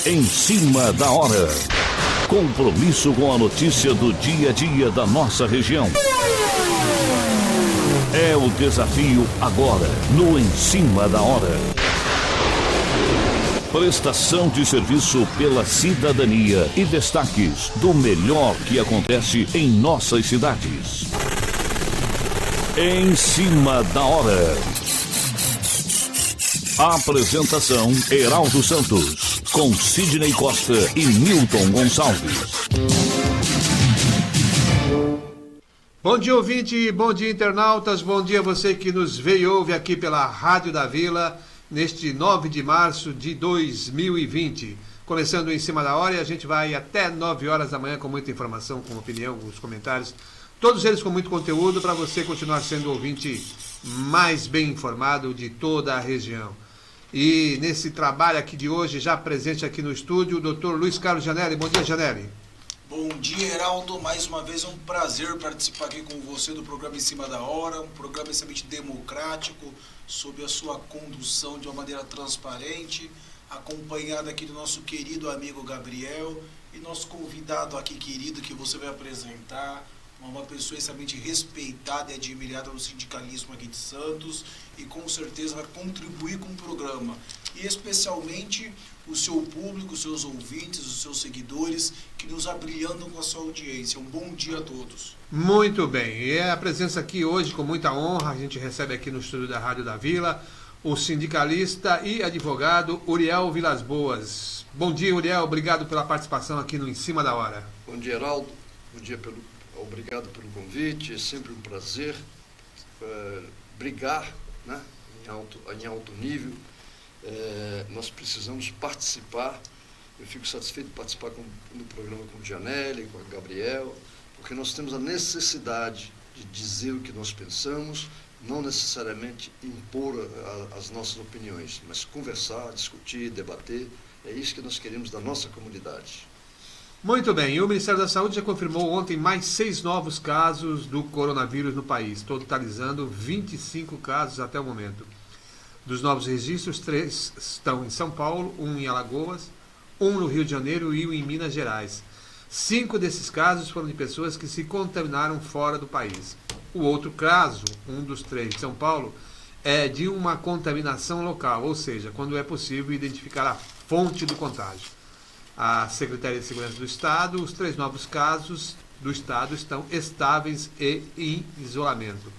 Em cima da hora. Compromisso com a notícia do dia a dia da nossa região. É o desafio agora, no Em Cima da Hora. Prestação de serviço pela cidadania e destaques do melhor que acontece em nossas cidades. Em Cima da Hora. Apresentação: Heraldo Santos, com Sidney Costa e Nilton Gonçalves. Bom dia, ouvinte, bom dia, internautas, bom dia você que nos vê e ouve aqui pela Rádio da Vila, neste 9 de março de 2020. Começando Em Cima da Hora, e a gente vai até 9 horas da manhã com muita informação, com opinião, com os comentários, todos eles com muito conteúdo para você continuar sendo o ouvinte mais bem informado de toda a região. E nesse trabalho aqui de hoje, já presente aqui no estúdio, o Dr. Luiz Carlos Janelli. Bom dia, Janelli. Bom dia, Heraldo. Mais uma vez é um prazer participar aqui com você do programa Em Cima da Hora, um programa extremamente democrático, sob a sua condução de uma maneira transparente, acompanhado aqui do nosso querido amigo Gabriel e nosso convidado aqui querido que você vai apresentar, uma pessoa extremamente respeitada e admirada no sindicalismo aqui de Santos e com certeza vai contribuir com o programa. E especialmente o seu público, os seus ouvintes, os seus seguidores que nos abrilhantam com a sua audiência. Um bom dia a todos. Muito bem. E a presença aqui hoje, com muita honra, a gente recebe aqui no estúdio da Rádio da Vila o sindicalista e advogado Uriel Vilas Boas. Bom dia, Uriel. Obrigado pela participação aqui no Em Cima da Hora. Bom dia, Heraldo. Bom dia, obrigado pelo convite. É sempre um prazer brigar, né, em alto nível. Nós precisamos participar. Eu fico satisfeito de participar no programa com o Janelli, com o Gabriel, porque nós temos a necessidade de dizer o que nós pensamos, não necessariamente impor as nossas opiniões, mas conversar, discutir, debater. É isso que nós queremos da nossa comunidade. Muito bem, e o Ministério da Saúde já confirmou ontem mais 6 novos casos do coronavírus no país, totalizando 25 casos até o momento. Dos novos registros, 3 estão em São Paulo, 1 em Alagoas, 1 no Rio de Janeiro e 1 em Minas Gerais. 5 desses casos foram de pessoas que se contaminaram fora do país. O outro caso, um dos 3 de São Paulo, é de uma contaminação local, ou seja, quando é possível identificar a fonte do contágio. A Secretaria de Segurança do Estado, os 3 novos casos do Estado estão estáveis e em isolamento.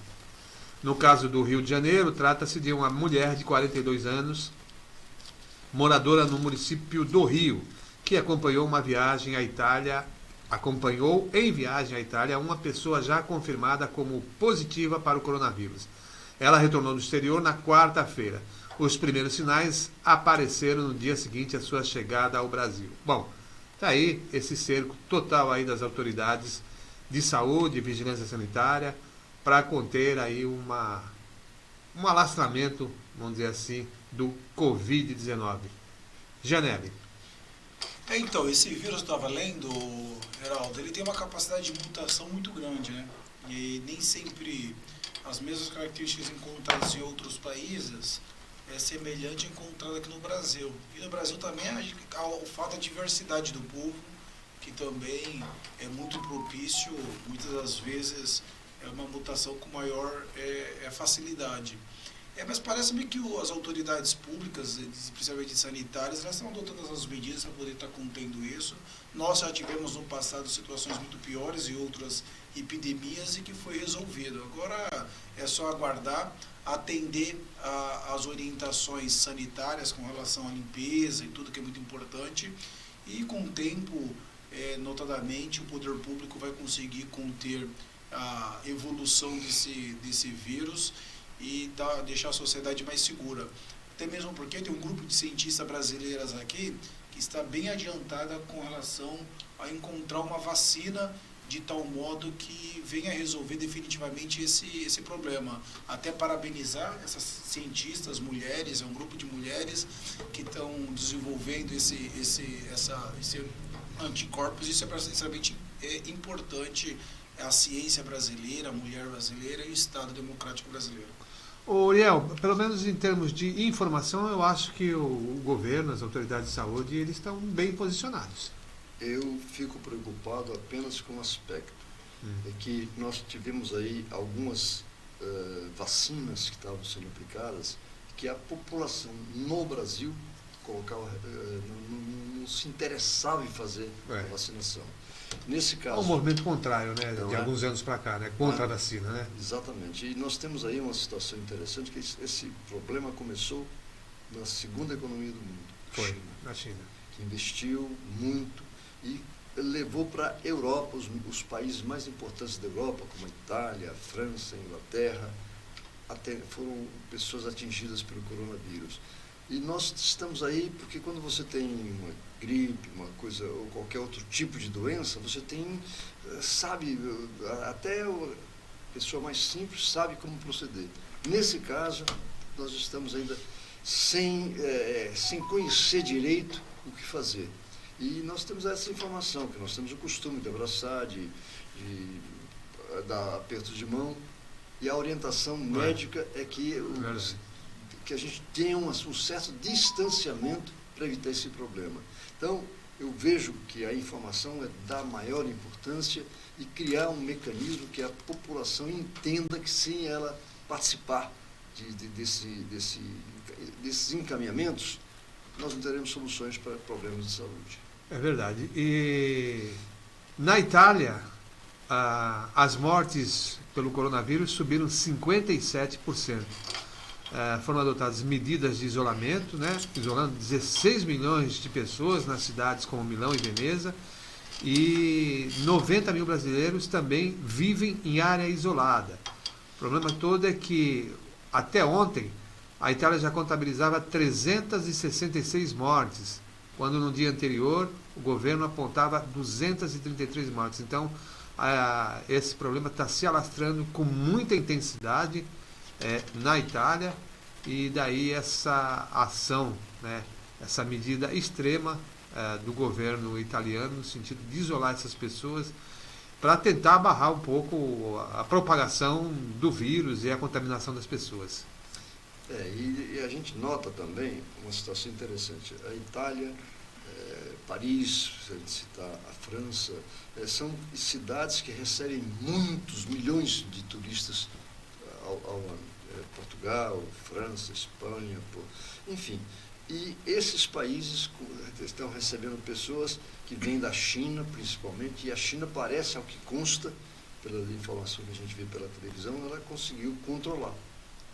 No caso do Rio de Janeiro, trata-se de uma mulher de 42 anos, moradora no município do Rio, que acompanhou em viagem à Itália uma pessoa já confirmada como positiva para o coronavírus. Ela retornou do exterior na quarta-feira. Os primeiros sinais apareceram no dia seguinte à sua chegada ao Brasil. Bom, está aí esse cerco total aí das autoridades de saúde e vigilância sanitária para conter aí um alastramento, vamos dizer assim, do Covid-19. Janelli. Então, esse vírus, estava lendo, Heraldo, ele tem uma capacidade de mutação muito grande, né? E nem sempre as mesmas características encontradas em outros países é semelhante encontrada aqui no Brasil. E no Brasil também o fato da diversidade do povo, que também é muito propício, muitas das vezes é uma mutação com maior facilidade. Mas parece-me que as autoridades públicas, principalmente sanitárias, elas estão adotando as medidas para poder estar contendo isso. Nós já tivemos no passado situações muito piores e outras epidemias e que foi resolvido. Agora é só aguardar, atender às orientações sanitárias com relação à limpeza e tudo que é muito importante. E com o tempo, notadamente, o poder público vai conseguir conter a evolução desse vírus e deixar a sociedade mais segura. Até mesmo porque tem um grupo de cientistas brasileiras aqui que está bem adiantada com relação a encontrar uma vacina de tal modo que venha resolver definitivamente esse problema. Até parabenizar essas cientistas, mulheres, é um grupo de mulheres que estão desenvolvendo esse anticorpos. Isso é extremamente importante, a ciência brasileira, a mulher brasileira e o Estado democrático brasileiro. Ô, Uriel, pelo menos em termos de informação, eu acho que o governo, as autoridades de saúde, eles estão bem posicionados. Eu fico preocupado apenas com um aspecto, é que nós tivemos aí algumas vacinas que estavam sendo aplicadas, que a população no Brasil colocava, não se interessava em fazer a vacinação. Nesse É caso... um movimento contrário, né, Não de é? alguns anos para cá, né, contra a vacina, né? Exatamente. E nós temos aí uma situação interessante, que esse problema começou na segunda economia do mundo, Foi, China, na China. que investiu muito e levou para a Europa, os países mais importantes da Europa, como a Itália, a França, a Inglaterra, até foram pessoas atingidas pelo coronavírus. E nós estamos aí porque quando você tem uma gripe, uma coisa, ou qualquer outro tipo de doença, você tem, sabe, até a pessoa mais simples sabe como proceder. Nesse caso, nós estamos ainda sem conhecer direito o que fazer. E nós temos essa informação, que nós temos o costume de abraçar, de dar aperto de mão, e a orientação médica é que a gente tenha um certo distanciamento para evitar esse problema. Então, eu vejo que a informação é da maior importância e criar um mecanismo que a população entenda que sem ela participar desses encaminhamentos, nós não teremos soluções para problemas de saúde. É verdade. E na Itália, as mortes pelo coronavírus subiram 57%. Foram adotadas medidas de isolamento, né, isolando 16 milhões de pessoas nas cidades como Milão e Veneza, e 90 mil brasileiros também vivem em área isolada. O problema todo é que, até ontem, a Itália já contabilizava 366 mortes, quando no dia anterior o governo apontava 233 mortes. Então, esse problema está se alastrando com muita intensidade na Itália, e daí essa ação, né, essa medida extrema do governo italiano no sentido de isolar essas pessoas para tentar barrar um pouco a propagação do vírus e a contaminação das pessoas. E a gente nota também uma situação interessante. A Itália, Paris, se a gente citar a França, são cidades que recebem muitos milhões de turistas ao ano. Portugal, França, Espanha, enfim. E esses países estão recebendo pessoas que vêm da China, principalmente, e a China parece, ao que consta, pela informação que a gente vê pela televisão, ela conseguiu controlar,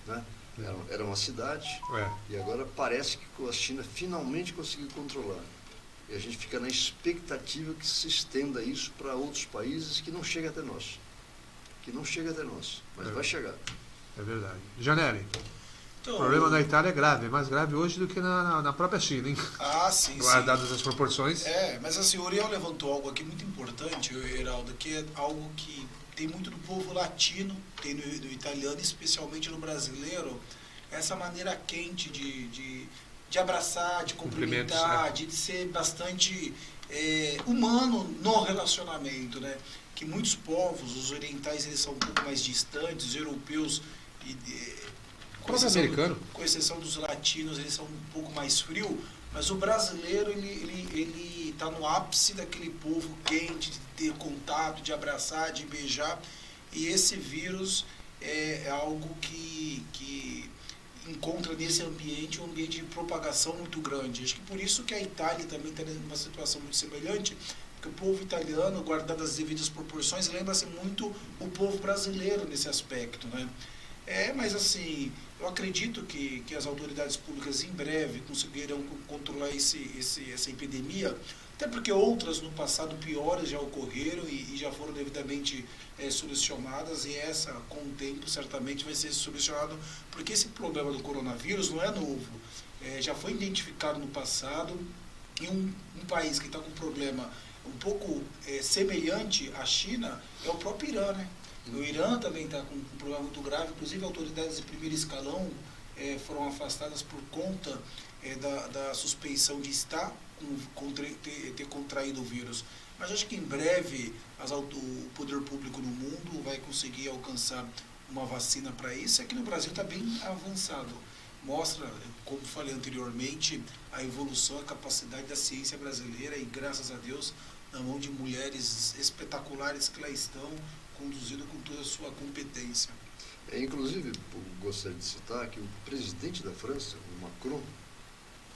né? Era uma cidade, e agora parece que a China finalmente conseguiu controlar. E a gente fica na expectativa que se estenda isso para outros países que não chega até nós. Mas vai chegar. É verdade. Janelli, Então, o problema da Itália é grave, é mais grave hoje do que na própria China, hein? Sim. Guardadas as proporções. Mas assim, o Uriel levantou algo aqui muito importante, Heraldo, que é algo que tem muito do povo latino, tem do italiano, especialmente no brasileiro, essa maneira quente de abraçar, de cumprimentar, de ser bastante humano no relacionamento, né? Que muitos povos, os orientais, eles são um pouco mais distantes, os europeus, com exceção dos latinos, eles são um pouco mais frios, mas o brasileiro, ele está no ápice daquele povo quente, de ter contato, de abraçar, de beijar, e esse vírus é algo que encontra nesse ambiente um ambiente de propagação muito grande. Acho que por isso que a Itália também está numa situação muito semelhante, porque o povo italiano, guardado as devidas proporções, lembra-se muito o povo brasileiro nesse aspecto, né? Mas assim, eu acredito que as autoridades públicas em breve conseguirão controlar essa epidemia, até porque outras no passado piores já ocorreram e já foram devidamente solucionadas, e essa, com o tempo, certamente vai ser solucionado, porque esse problema do coronavírus não é novo, já foi identificado no passado, e um país que está com um problema um pouco semelhante à China é o próprio Irã, né? O Irã também está com um problema muito grave, inclusive autoridades de primeiro escalão foram afastadas por conta da suspeição de ter contraído o vírus. Mas acho que em breve o poder público no mundo vai conseguir alcançar uma vacina para isso, é que no Brasil está bem avançado. Mostra, como falei anteriormente, a evolução, a capacidade da ciência brasileira e, graças a Deus, na mão de mulheres espetaculares que lá estão, conduzindo com toda a sua competência. Inclusive, eu gostaria de citar que o presidente da França, o Macron,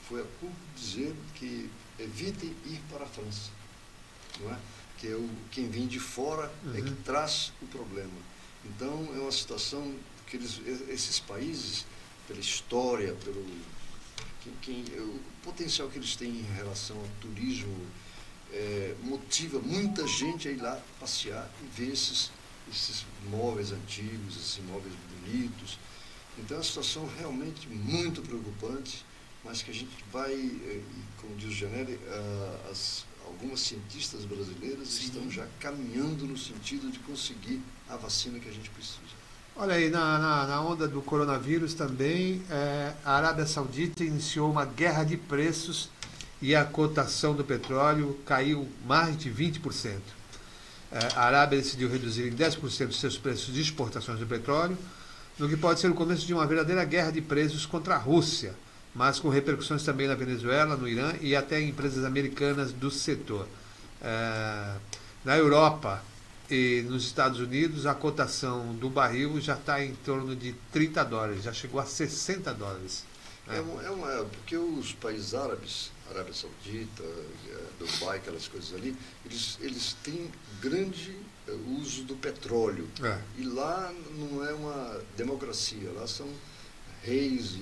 foi a público dizer que evitem ir para a França, não é? Que quem vem de fora é que traz o problema. Então, é uma situação que esses países, pela história, pelo o potencial que eles têm em relação ao turismo, motiva muita gente a ir lá passear e ver esses móveis antigos, esses móveis bonitos. Então, é uma situação realmente muito preocupante, mas que a gente vai, como diz o Gianelli, algumas cientistas brasileiras estão já caminhando no sentido de conseguir a vacina que a gente precisa. Olha aí, na onda do coronavírus também, a Arábia Saudita iniciou uma guerra de preços e a cotação do petróleo caiu mais de 20%. A Arábia decidiu reduzir em 10% os seus preços de exportações do petróleo, no que pode ser o começo de uma verdadeira guerra de preços contra a Rússia, mas com repercussões também na Venezuela, no Irã e até em empresas americanas do setor. Na Europa e nos Estados Unidos, a cotação do barril já está em torno de $30, já chegou a $60. Porque os países árabes, Arábia Saudita, Dubai, aquelas coisas ali, eles têm grande uso do petróleo. E lá não é uma democracia, lá são reis,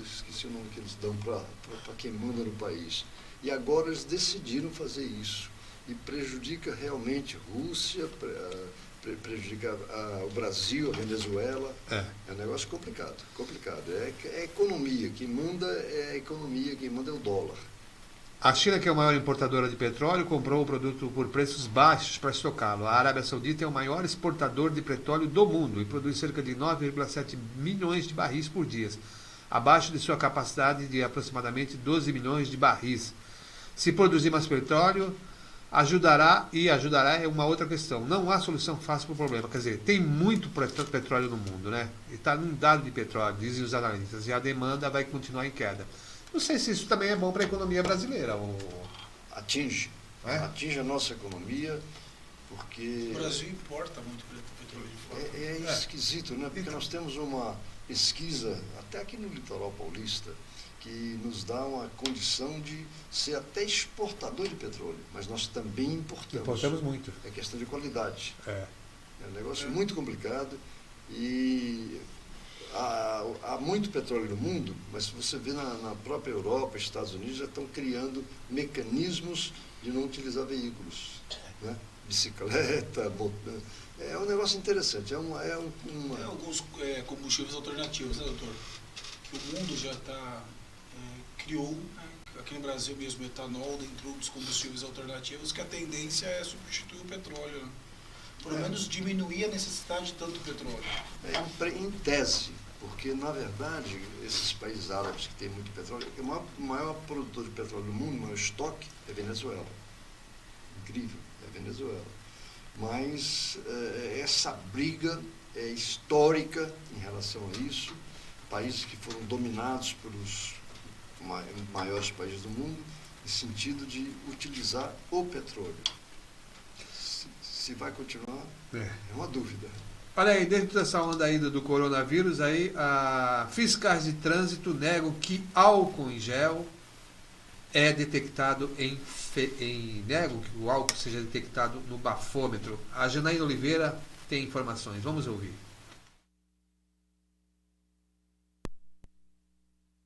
esqueci o nome que eles dão para quem manda no país. E agora eles decidiram fazer isso. E prejudica realmente a Rússia, prejudica o Brasil, a Venezuela. É um negócio complicado. É economia, quem manda é a economia, quem manda é o dólar. A China, que é a maior importadora de petróleo, comprou o produto por preços baixos para estocá-lo. A Arábia Saudita é o maior exportador de petróleo do mundo e produz cerca de 9,7 milhões de barris por dia, abaixo de sua capacidade de aproximadamente 12 milhões de barris. Se produzir mais petróleo, ajudará é uma outra questão. Não há solução fácil para o problema. Quer dizer, tem muito petróleo no mundo, né? Está inundado de petróleo, dizem os analistas, e a demanda vai continuar em queda. Não sei se isso também é bom para a economia brasileira. Atinge a nossa economia, porque... O Brasil importa muito petróleo de fora. É esquisito, né? Porque nós temos uma pesquisa, até aqui no litoral paulista, que nos dá uma condição de ser até exportador de petróleo, mas nós também importamos. Importamos muito. É questão de qualidade. É um negócio muito complicado e há muito petróleo no mundo, mas você vê na própria Europa, Estados Unidos, já estão criando mecanismos de não utilizar veículos, né? Bicicleta, é um negócio interessante. Alguns combustíveis alternativos, né, doutor? Que o mundo já criou, aqui no Brasil mesmo, etanol dentro dos combustíveis alternativos, que a tendência é substituir o petróleo, né? Pelo menos diminuir a necessidade de tanto petróleo. Em tese, porque na verdade esses países árabes que têm muito petróleo, o maior produtor de petróleo do mundo, o maior estoque é Venezuela. Incrível, é Venezuela. Mas essa briga é histórica em relação a isso. Países que foram dominados pelos maiores países do mundo, no sentido de utilizar o petróleo. Se vai continuar, é uma dúvida. Olha aí, dentro dessa onda ainda do coronavírus, fiscais de trânsito negam que álcool em gel é detectado negam que o álcool seja detectado no bafômetro. A Janaína Oliveira tem informações. Vamos ouvir.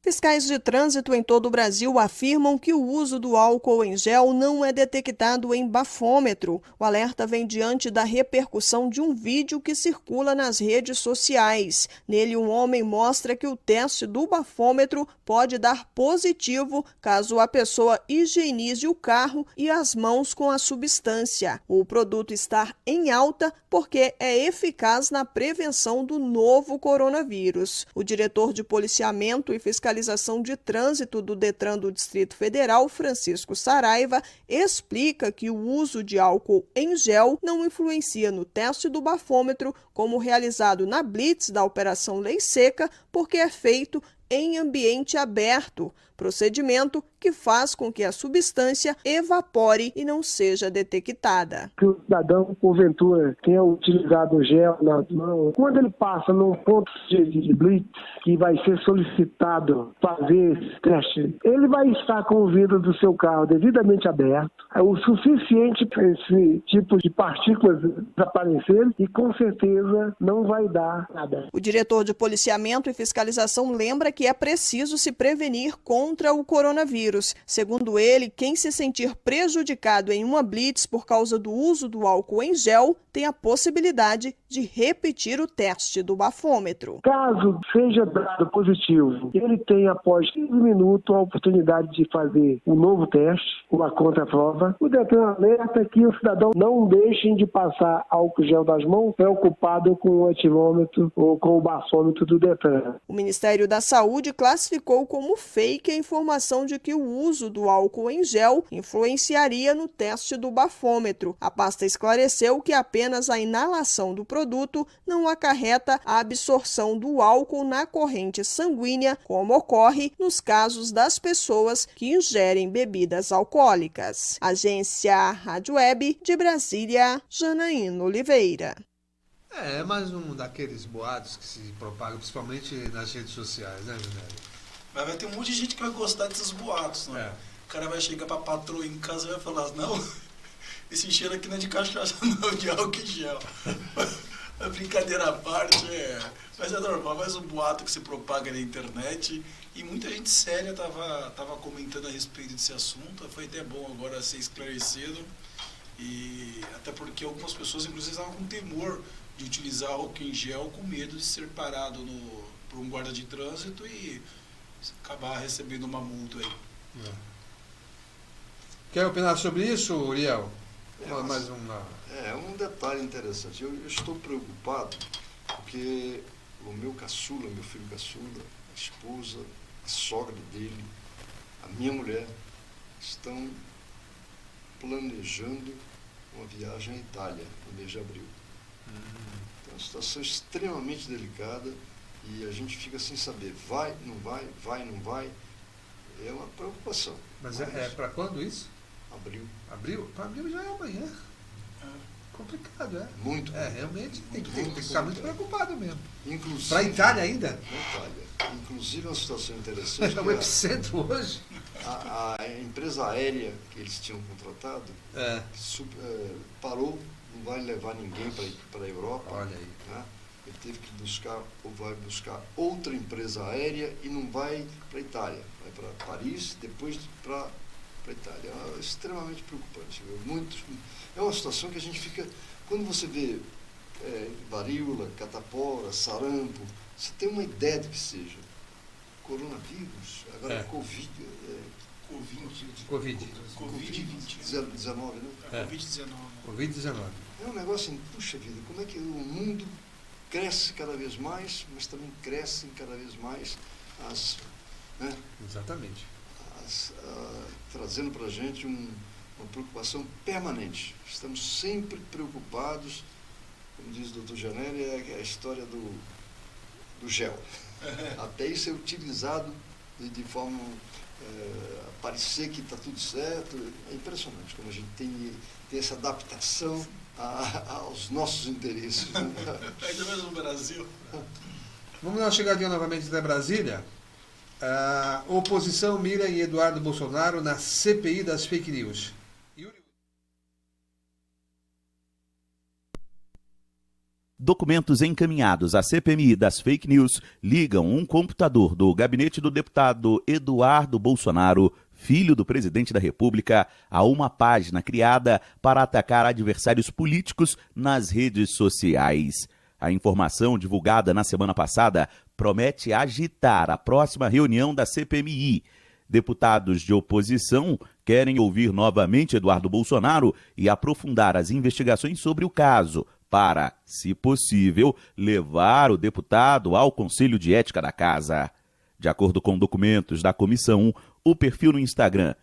Fiscais de trânsito em todo o Brasil afirmam que o uso do álcool em gel não é detectado em bafômetro. O alerta vem diante da repercussão de um vídeo que circula nas redes sociais. Nele, um homem mostra que o teste do bafômetro pode dar positivo caso a pessoa higienize o carro e as mãos com a substância. O produto está em alta porque é eficaz na prevenção do novo coronavírus. O diretor de policiamento e fiscalização Fiscalização de Trânsito do Detran do Distrito Federal, Francisco Saraiva, explica que o uso de álcool em gel não influencia no teste do bafômetro, como realizado na blitz da Operação Lei Seca, porque é feito em ambiente aberto, procedimento que faz com que a substância evapore e não seja detectada. Que o cidadão, porventura, tenha utilizado o gel nas mãos, quando ele passa num ponto de blitz que vai ser solicitado fazer esse teste, ele vai estar com o vidro do seu carro devidamente aberto, é o suficiente para esse tipo de partículas desaparecerem e com certeza não vai dar nada. O diretor de Policiamento e Fiscalização lembra que é preciso se prevenir contra o coronavírus. Segundo ele, quem se sentir prejudicado em uma blitz por causa do uso do álcool em gel tem a possibilidade de repetir o teste do bafômetro. Caso seja dado positivo, ele tem após 15 minutos a oportunidade de fazer um novo teste, uma contraprova. O Detran alerta que o cidadão não deixe de passar álcool gel das mãos preocupado com o etilômetro ou com o bafômetro do Detran. O Ministério da Saúde classificou como fake a informação de que o uso do álcool em gel influenciaria no teste do bafômetro. A pasta esclareceu que apenas a inalação do produto não acarreta a absorção do álcool na corrente sanguínea, como ocorre nos casos das pessoas que ingerem bebidas alcoólicas. Agência Rádio Web de Brasília, Janaína Oliveira. É mais um daqueles boatos que se propagam, principalmente nas redes sociais, né, Junelli? Mas vai ter um monte de gente que vai gostar desses boatos, né? O cara vai chegar pra patroa em casa e vai falar, não, esse cheiro aqui não é de cachaça, não, de álcool em gel. A brincadeira à parte, mas é normal, mais um boato que se propaga na internet e muita gente séria tava comentando a respeito desse assunto. Foi até bom agora ser esclarecido, e até porque algumas pessoas inclusive estavam com temor de utilizar álcool em gel com medo de ser parado por um guarda de trânsito e acabar recebendo uma multa aí. Quer opinar sobre isso, Uriel? Mais uma... um detalhe interessante. Eu estou preocupado porque o meu caçula, meu filho caçula, a esposa, a sogra dele, a minha mulher, estão planejando uma viagem à Itália no mês de abril. Então, é uma situação extremamente delicada e a gente fica sem saber, vai, não vai, não vai. É uma preocupação. Mas é para quando isso? Abril. Abril? Para abril já é amanhã. Complicado, é? Muito. Realmente tem que ficar muito preocupado mesmo. Para a Itália ainda? Itália. Inclusive, uma situação interessante. É o epicentro hoje. A empresa aérea que eles tinham contratado parou, não vai levar ninguém para a Europa. Olha aí. Né? Ele teve que buscar, ou vai buscar outra empresa aérea e não vai para a Itália. Vai para Paris, depois para a Itália. É extremamente preocupante. É uma situação que a gente fica... Quando você vê varíola, catapora, sarampo, você tem uma ideia de que seja. Coronavírus, agora Covid. Covid-19, né? Covid-19. É um negócio assim, puxa vida, como é que o mundo cresce cada vez mais, mas também crescem cada vez mais né? Exatamente. Trazendo para a gente uma preocupação permanente. Estamos sempre preocupados, como diz o Dr. Janelli, é a história do gel. Até isso é utilizado de forma a parecer que está tudo certo. É impressionante como a gente tem essa adaptação aos nossos interesses. Ainda mais no Brasil. Vamos dar uma chegadinha novamente até Brasília. A oposição mira em Eduardo Bolsonaro na CPI das fake news. Documentos encaminhados à CPMI das fake news ligam um computador do gabinete do deputado Eduardo Bolsonaro, filho do presidente da República, a uma página criada para atacar adversários políticos nas redes sociais. A informação divulgada na semana passada promete agitar a próxima reunião da CPMI. Deputados de oposição querem ouvir novamente Eduardo Bolsonaro e aprofundar as investigações sobre o caso, para, se possível, levar o deputado ao Conselho de Ética da Casa. De acordo com documentos da comissão, o perfil no Instagram,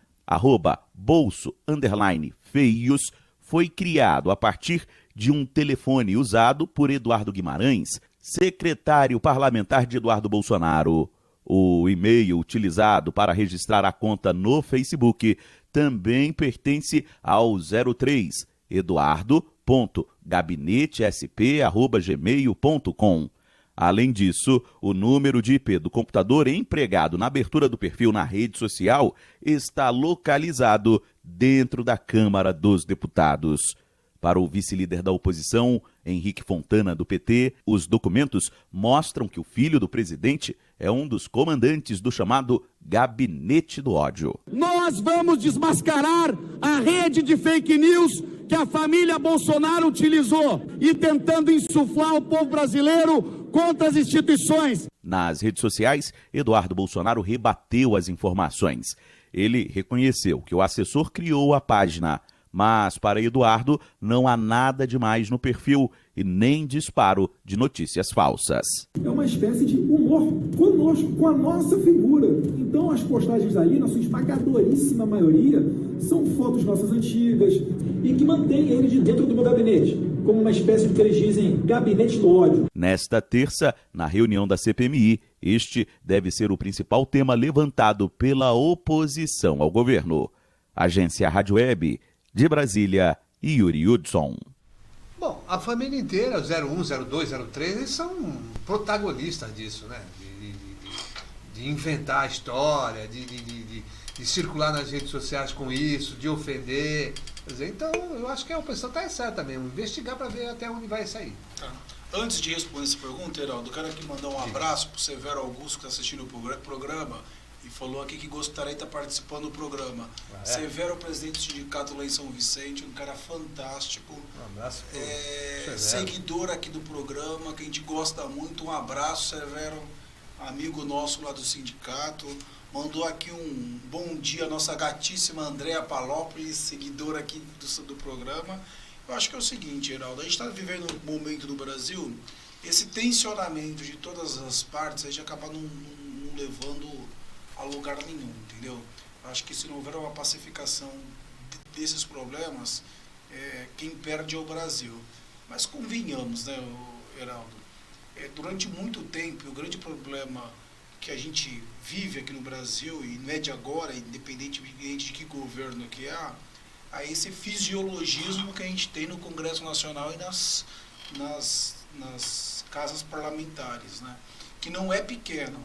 @bolso_feios, foi criado a partir de um telefone usado por Eduardo Guimarães, secretário parlamentar de Eduardo Bolsonaro. O e-mail utilizado para registrar a conta no Facebook também pertence ao 03 eduardo.gabinetesp@gmail.com. Além disso, o número de IP do computador empregado na abertura do perfil na rede social está localizado dentro da Câmara dos Deputados. Para o vice-líder da oposição, Henrique Fontana, do PT, os documentos mostram que o filho do presidente é um dos comandantes do chamado Gabinete do Ódio. Nós vamos desmascarar a rede de fake news que a família Bolsonaro utilizou e tentando insuflar o povo brasileiro contra as instituições. Nas redes sociais, Eduardo Bolsonaro rebateu as informações. Ele reconheceu que o assessor criou a página, mas para Eduardo não há nada demais no perfil e nem disparo de notícias falsas. É uma espécie de humor conosco, com a nossa figura. Então as postagens ali, na sua esmagadoríssima maioria, são fotos nossas antigas e que mantêm ele de dentro do meu gabinete, como uma espécie de que eles dizem gabinete do ódio. Nesta terça, na reunião da CPMI, este deve ser o principal tema levantado pela oposição ao governo. Agência Rádio Web, de Brasília, Yuri Hudson. Bom, a família inteira, 01, 02, 03, eles são protagonistas disso, né? De inventar a história, de circular nas redes sociais com isso, de ofender. Quer dizer, então, eu acho que a oposição está certa mesmo, investigar para ver até onde vai sair. Tá. Antes de responder essa pergunta, Heraldo, eu quero aqui mandar um abraço para o Severo Augusto, que está assistindo o programa, e falou aqui que gostaria de estar participando do programa. Severo é o presidente do sindicato lá em São Vicente, um cara fantástico. Um abraço seguidor aqui do programa, que a gente gosta muito. Um abraço, Severo, amigo nosso lá do sindicato. Mandou aqui um bom dia a nossa gatíssima Andréa Palópolis, seguidora aqui do programa. Eu acho que é o seguinte, Heraldo, a gente está vivendo um momento no Brasil, esse tensionamento de todas as partes, a gente acaba não levando a lugar nenhum, entendeu? Acho que se não houver uma pacificação desses problemas, quem perde é o Brasil. Mas convenhamos, né, Heraldo? Durante muito tempo, o grande problema que a gente vive aqui no Brasil, e não é de agora, independente de que governo que há esse fisiologismo que a gente tem no Congresso Nacional e nas casas parlamentares, né? Que não é pequeno.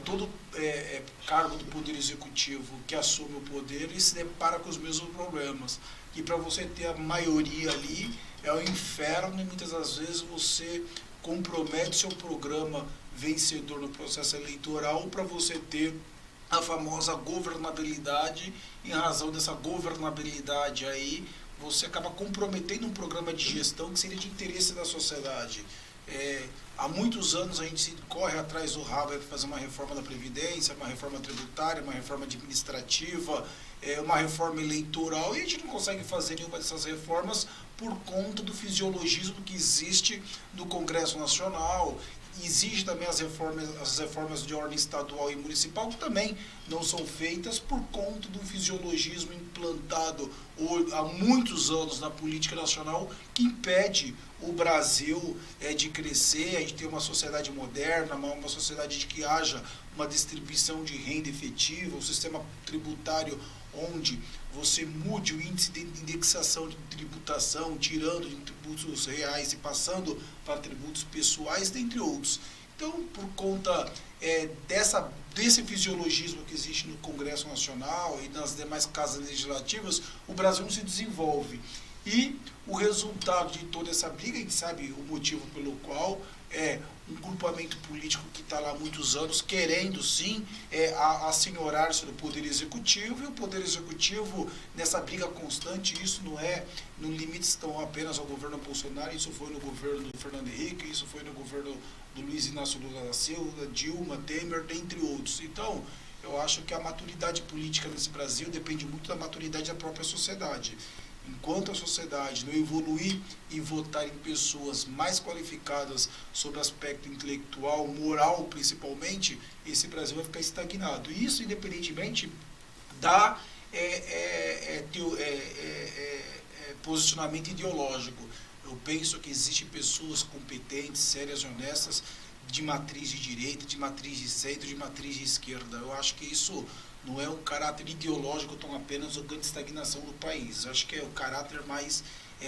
Todo cargo do Poder Executivo que assume o poder e se depara com os mesmos problemas. E para você ter a maioria ali, é o inferno, e muitas das vezes você compromete seu programa vencedor no processo eleitoral para você ter a famosa governabilidade. Em razão dessa governabilidade aí, você acaba comprometendo um programa de gestão que seria de interesse da sociedade. Há muitos anos a gente corre atrás do rabo para fazer uma reforma da Previdência, uma reforma tributária, uma reforma administrativa, uma reforma eleitoral, e a gente não consegue fazer nenhuma dessas reformas por conta do fisiologismo que existe no Congresso Nacional. Exige também as reformas de ordem estadual e municipal, que também não são feitas por conta do fisiologismo implantado há muitos anos na política nacional, que impede o Brasil de crescer, de ter uma sociedade moderna, uma sociedade de que haja uma distribuição de renda efetiva, um sistema tributário onde você mude o índice de indexação de tributação, tirando de tributos reais e passando para tributos pessoais, dentre outros. Então, por conta desse fisiologismo que existe no Congresso Nacional e nas demais casas legislativas, o Brasil não se desenvolve. E o resultado de toda essa briga, a gente sabe o motivo pelo qual um grupamento político que está lá há muitos anos querendo sim assenhorar-se do Poder Executivo, e o Poder Executivo nessa briga constante. Isso não é no limite estão apenas ao governo Bolsonaro, isso foi no governo do Fernando Henrique, isso foi no governo do Luiz Inácio Lula da Silva, Dilma, Temer, dentre outros. Então, eu acho que a maturidade política nesse Brasil depende muito da maturidade da própria sociedade. enquanto a sociedade não evoluir e votar em pessoas mais qualificadas sobre aspecto intelectual, moral principalmente, esse Brasil vai ficar estagnado. E isso independentemente da posicionamento ideológico. Eu penso que existem pessoas competentes, sérias e honestas, de matriz de direita, de matriz de centro, de matriz de esquerda. Eu acho que isso não é um caráter ideológico tão apenas o grande estagnação do país. Eu acho que é o caráter mais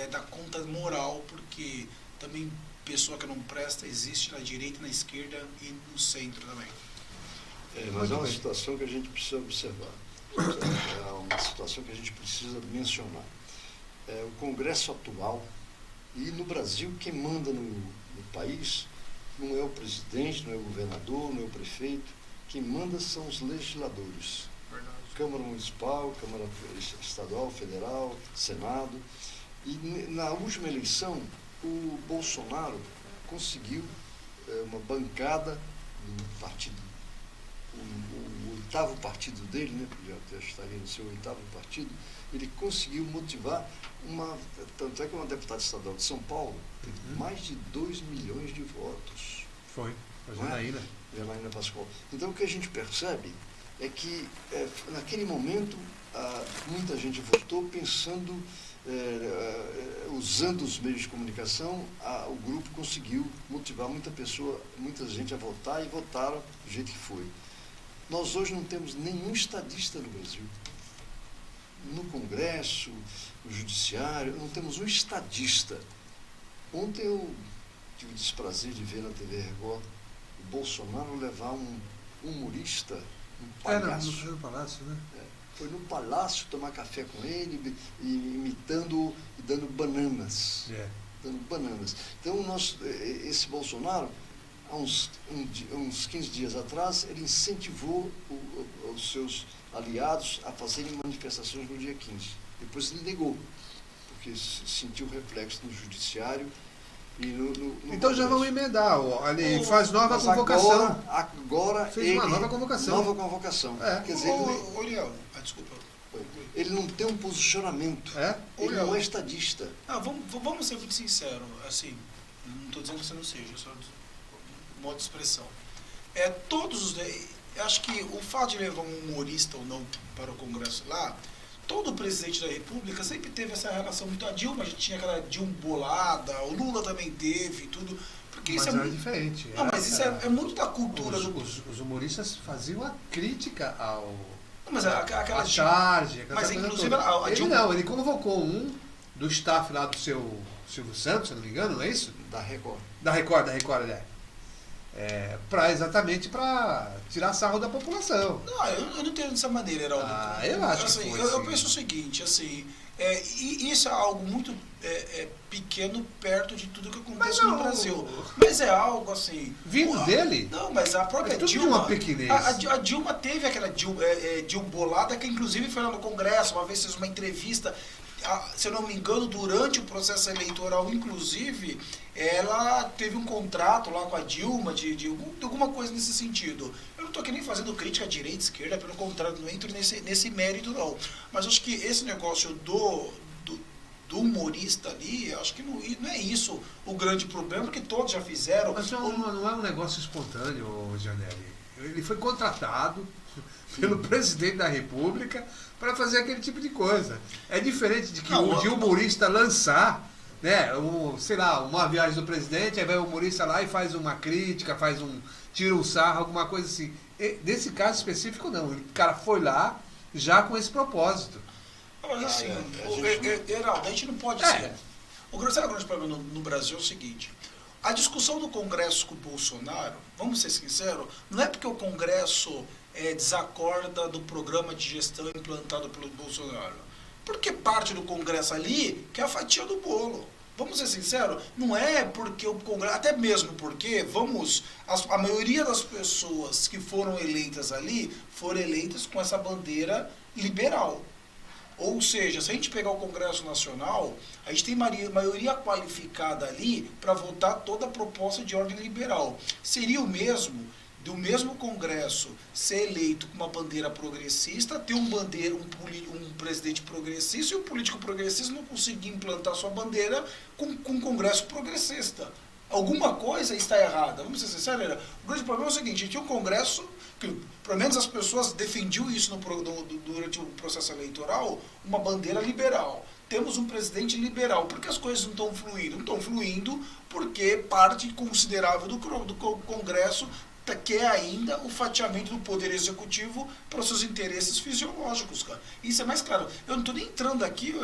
da conta moral, porque também pessoa que não presta existe na direita, na esquerda e no centro também. Mas é uma situação que a gente precisa observar. É uma situação que a gente precisa mencionar. O Congresso atual, e no Brasil quem manda no país não é o presidente, não é o governador, não é o prefeito, quem manda são os legisladores. Verdade. Câmara Municipal, Câmara Estadual, Federal, Senado. E na última eleição, o Bolsonaro conseguiu uma bancada do partido, o oitavo partido dele, né, porque já estaria no seu oitavo partido, ele conseguiu motivar tanto é que uma deputada estadual de São Paulo teve mais de 2 milhões de votos. Foi, a Janaína. Janaína Pascoal. Então o que a gente percebe é que naquele momento muita gente votou pensando, usando os meios de comunicação, o grupo conseguiu motivar muita gente a votar e votaram do jeito que foi. Nós hoje não temos nenhum estadista no Brasil. No Congresso, no Judiciário, não temos um estadista. Ontem eu tive o desprazer de ver na TV Record o Bolsonaro levar um humorista, um palhaço. Não foi no Palácio, né? Foi no Palácio tomar café com ele, imitando e dando bananas. Dando bananas. Então, esse Bolsonaro, há uns 15 dias atrás, ele incentivou os seus aliados a fazerem manifestações no dia 15. Depois ele negou, porque sentiu reflexo no Judiciário e no então já vamos emendar, ele faz nova convocação. Agora fez uma nova convocação. Nova convocação. Quer dizer, Léo, desculpa. Ele não tem um posicionamento. Ele não é estadista. Vamos ser muito sinceros, assim, não estou dizendo que você não seja, só modo de expressão. Eu acho que o fato de levar um humorista ou não para o Congresso lá, todo presidente da República sempre teve essa relação muito. A Dilma já tinha aquela Dilma bolada, o Lula também teve, tudo. Porque mas isso era diferente. Não, mas isso é muito da cultura os humoristas faziam a crítica ao. Mas aquela charge, mas inclusive ele convocou um do staff lá do seu Silvio Santos, se não me engano, não é isso? Da Record. Da Record, exatamente para tirar sarro da população. Não, eu não entendo dessa maneira, Heraldo. Eu acho assim, que foi, eu penso o seguinte, assim, isso é algo muito pequeno perto de tudo que acontece no Brasil. Mas é algo assim... Vindo dele? Não, mas a própria Dilma... A Dilma teve aquela Dilma bolada, que inclusive foi lá no Congresso, uma vez fez uma entrevista... Se eu não me engano, durante o processo eleitoral, inclusive, ela teve um contrato lá com a Dilma, de alguma coisa nesse sentido. Eu não estou aqui nem fazendo crítica à direita e esquerda, pelo contrário, não entro nesse mérito, não. Mas acho que esse negócio do humorista ali, acho que não é isso o grande problema, porque todos já fizeram. Mas não é um negócio espontâneo, Janelli. Ele foi contratado pelo presidente da República para fazer aquele tipo de coisa. É diferente de que de humorista lançar, né, uma viagem do presidente, aí vai o humorista lá e faz uma crítica, tira um sarro, alguma coisa assim. Nesse caso específico, não. O cara foi lá já com esse propósito. Mas assim, Heraldo, a gente não pode ser. O grande problema no Brasil é o seguinte: a discussão do Congresso com o Bolsonaro, vamos ser sinceros, não é porque o Congresso desacorda do programa de gestão implantado pelo Bolsonaro. Porque parte do Congresso ali quer a fatia do bolo. Vamos ser sinceros, não é porque o Congresso, até mesmo porque, a maioria das pessoas que foram eleitas ali, foram eleitas com essa bandeira liberal. Ou seja, se a gente pegar o Congresso Nacional, a gente tem maioria qualificada ali para votar toda a proposta de ordem liberal. Seria o mesmo do mesmo Congresso ser eleito com uma bandeira progressista, ter um presidente progressista e o político progressista não conseguir implantar sua bandeira com um Congresso progressista. Alguma coisa está errada. Vamos ser sinceros, o grande problema é o seguinte: tinha um Congresso, que pelo menos as pessoas defendiam isso durante o processo eleitoral, uma bandeira liberal. Temos um presidente liberal. Por que as coisas não estão fluindo? Não estão fluindo porque parte considerável do Congresso quer ainda o fatiamento do poder executivo para os seus interesses fisiológicos, cara. Isso é mais claro. Eu não estou nem entrando aqui,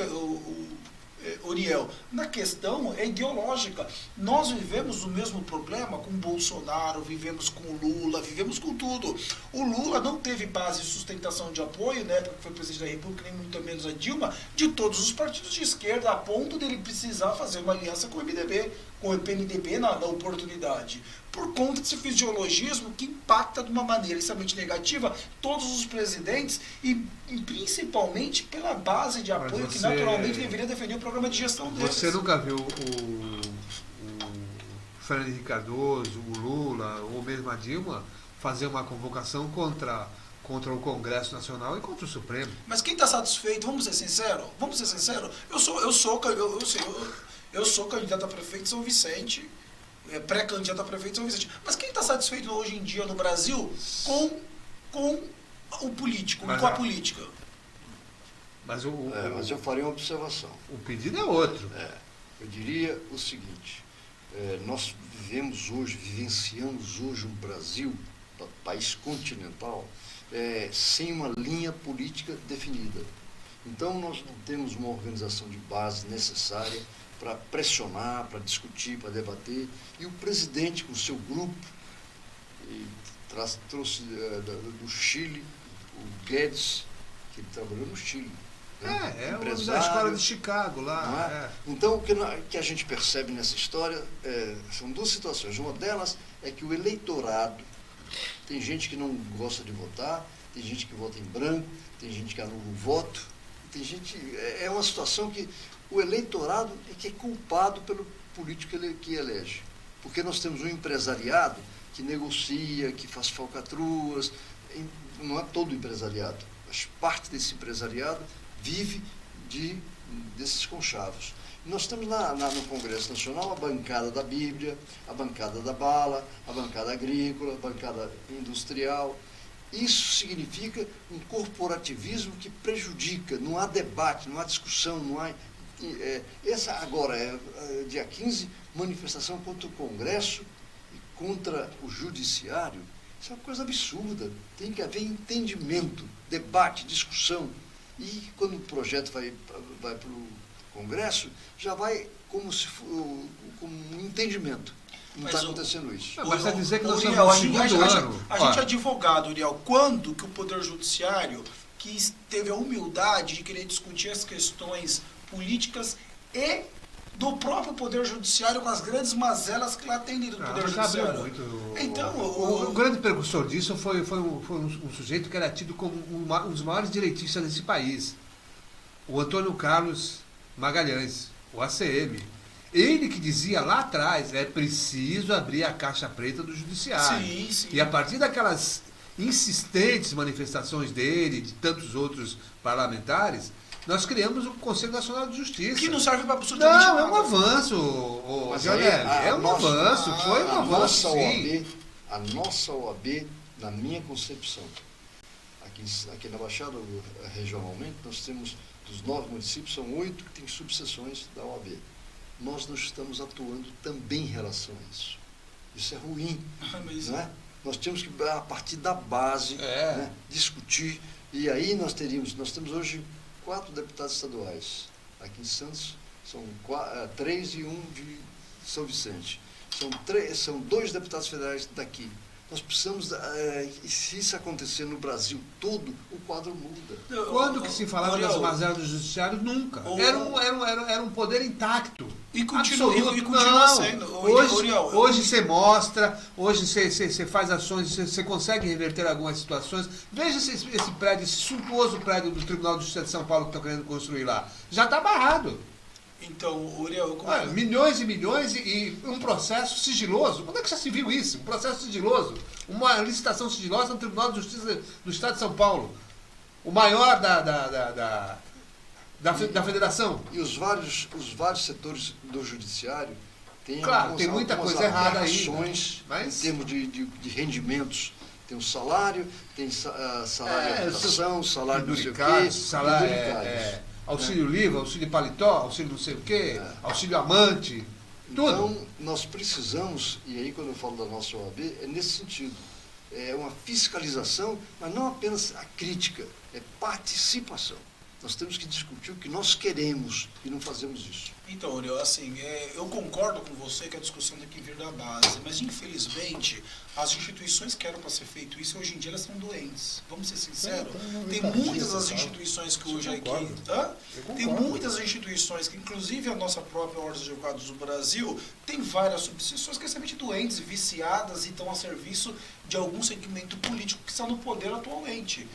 Uriel, na questão ideológica. Nós vivemos o mesmo problema com o Bolsonaro, vivemos com o Lula, vivemos com tudo. O Lula não teve base de sustentação de apoio, né, porque foi presidente da República, nem muito menos a Dilma, de todos os partidos de esquerda, a ponto dele precisar fazer uma aliança com o MDB, com o PMDB na oportunidade. Por conta desse fisiologismo que impacta de uma maneira extremamente negativa todos os presidentes e principalmente pela base de apoio que naturalmente deveria defender o programa de gestão deles. Você nunca viu o Fernando Henrique Cardoso, o Lula ou mesmo a Dilma fazer uma convocação contra o Congresso Nacional e contra o Supremo? Mas quem está satisfeito, vamos ser sinceros, eu sou candidato a prefeito de São Vicente, pré-candidato a prefeito de São Vicente. Mas quem está satisfeito hoje em dia no Brasil com o político e com a política? Mas eu faria uma observação. O pedido é outro. Eu diria o seguinte: nós vivenciamos hoje um Brasil, país continental, sem uma linha política definida. Então nós não temos uma organização de base necessária para pressionar, para discutir, para debater. E o presidente, com o seu grupo, trouxe do Chile o Guedes, que ele trabalhou no Chile. Né? O da escola de Chicago lá. Então, o que a gente percebe nessa história são duas situações. Uma delas é que o eleitorado, tem gente que não gosta de votar, tem gente que vota em branco, tem gente que anula o voto, tem gente. É uma situação que o eleitorado é que é culpado pelo político que elege. Porque nós temos um empresariado que negocia, que faz falcatruas. Não é todo empresariado, mas parte desse empresariado vive desses conchavos. Nós temos no Congresso Nacional a bancada da Bíblia, a bancada da bala, a bancada agrícola, a bancada industrial. Isso significa um corporativismo que prejudica, não há debate, não há discussão, não há... Essa agora dia 15, manifestação contra o Congresso e contra o Judiciário. Isso é uma coisa absurda. Tem que haver entendimento, debate, discussão. E quando o projeto vai para o Congresso, já vai como um entendimento. Não está acontecendo isso. Mas vai dizer que nós estamos a gente é advogado, Uriel. Quando que o Poder Judiciário, que teve a humildade de querer discutir as questões políticas e do próprio Poder Judiciário com as grandes mazelas que lá tem dentro do Poder Judiciário. Então, o grande precursor disso foi um sujeito que era tido como um dos maiores direitistas desse país, o Antônio Carlos Magalhães, o ACM. Ele que dizia lá atrás, é preciso abrir a caixa preta do Judiciário. Sim. E a partir daquelas insistentes manifestações dele e de tantos outros parlamentares, nós criamos o Conselho Nacional de Justiça. Que não serve para absolutamente nada. Não, é um avanço, foi um avanço, sim. A nossa OAB, na minha concepção, aqui na Baixada, regionalmente, nós temos, dos 9 municípios, são 8 que têm subseções da OAB. Nós não estamos atuando também em relação a isso. Isso é ruim, não é? Nós temos que, a partir da base, né, discutir. E aí nós temos hoje 4 deputados estaduais. Aqui em Santos são 3 e 1 de São Vicente. São 2 deputados federais daqui. Nós precisamos, e se isso acontecer no Brasil todo, o quadro muda. Quando que se falava das mazelas do Judiciário? Nunca. Era um poder intacto. E continua sendo. Hoje você mostra, hoje você faz ações, você consegue reverter algumas situações. Veja esse prédio, esse suntuoso prédio do Tribunal de Justiça de São Paulo que estão querendo construir lá. Já está barrado. Então, Uriel, milhões e milhões e um processo sigiloso. Quando é que já se viu isso? Um processo sigiloso. Uma licitação sigilosa no Tribunal de Justiça do Estado de São Paulo. O maior da federação. E os vários setores do judiciário têm tem muita coisa errada aí, mas... em termos de rendimentos. Tem o salário, tem salário de habitação, salário não sei o quê. Salário, auxílio livre, auxílio paletó, auxílio não sei o quê, auxílio amante, tudo. Então, nós precisamos, e aí quando eu falo da nossa OAB, é nesse sentido. É uma fiscalização, mas não apenas a crítica, é participação. Nós temos que discutir o que nós queremos e não fazemos isso. Então, Uriel, assim, eu concordo com você que a discussão tem que vir da base, mas infelizmente as instituições que eram para ser feito isso, hoje em dia elas estão doentes. Vamos ser sinceros. Tem muitas das instituições que hoje aqui... Tem muitas instituições que, inclusive a nossa própria Ordem dos Advogados do Brasil, tem várias subseções que são realmente doentes, viciadas e estão a serviço de algum segmento político que está no poder atualmente.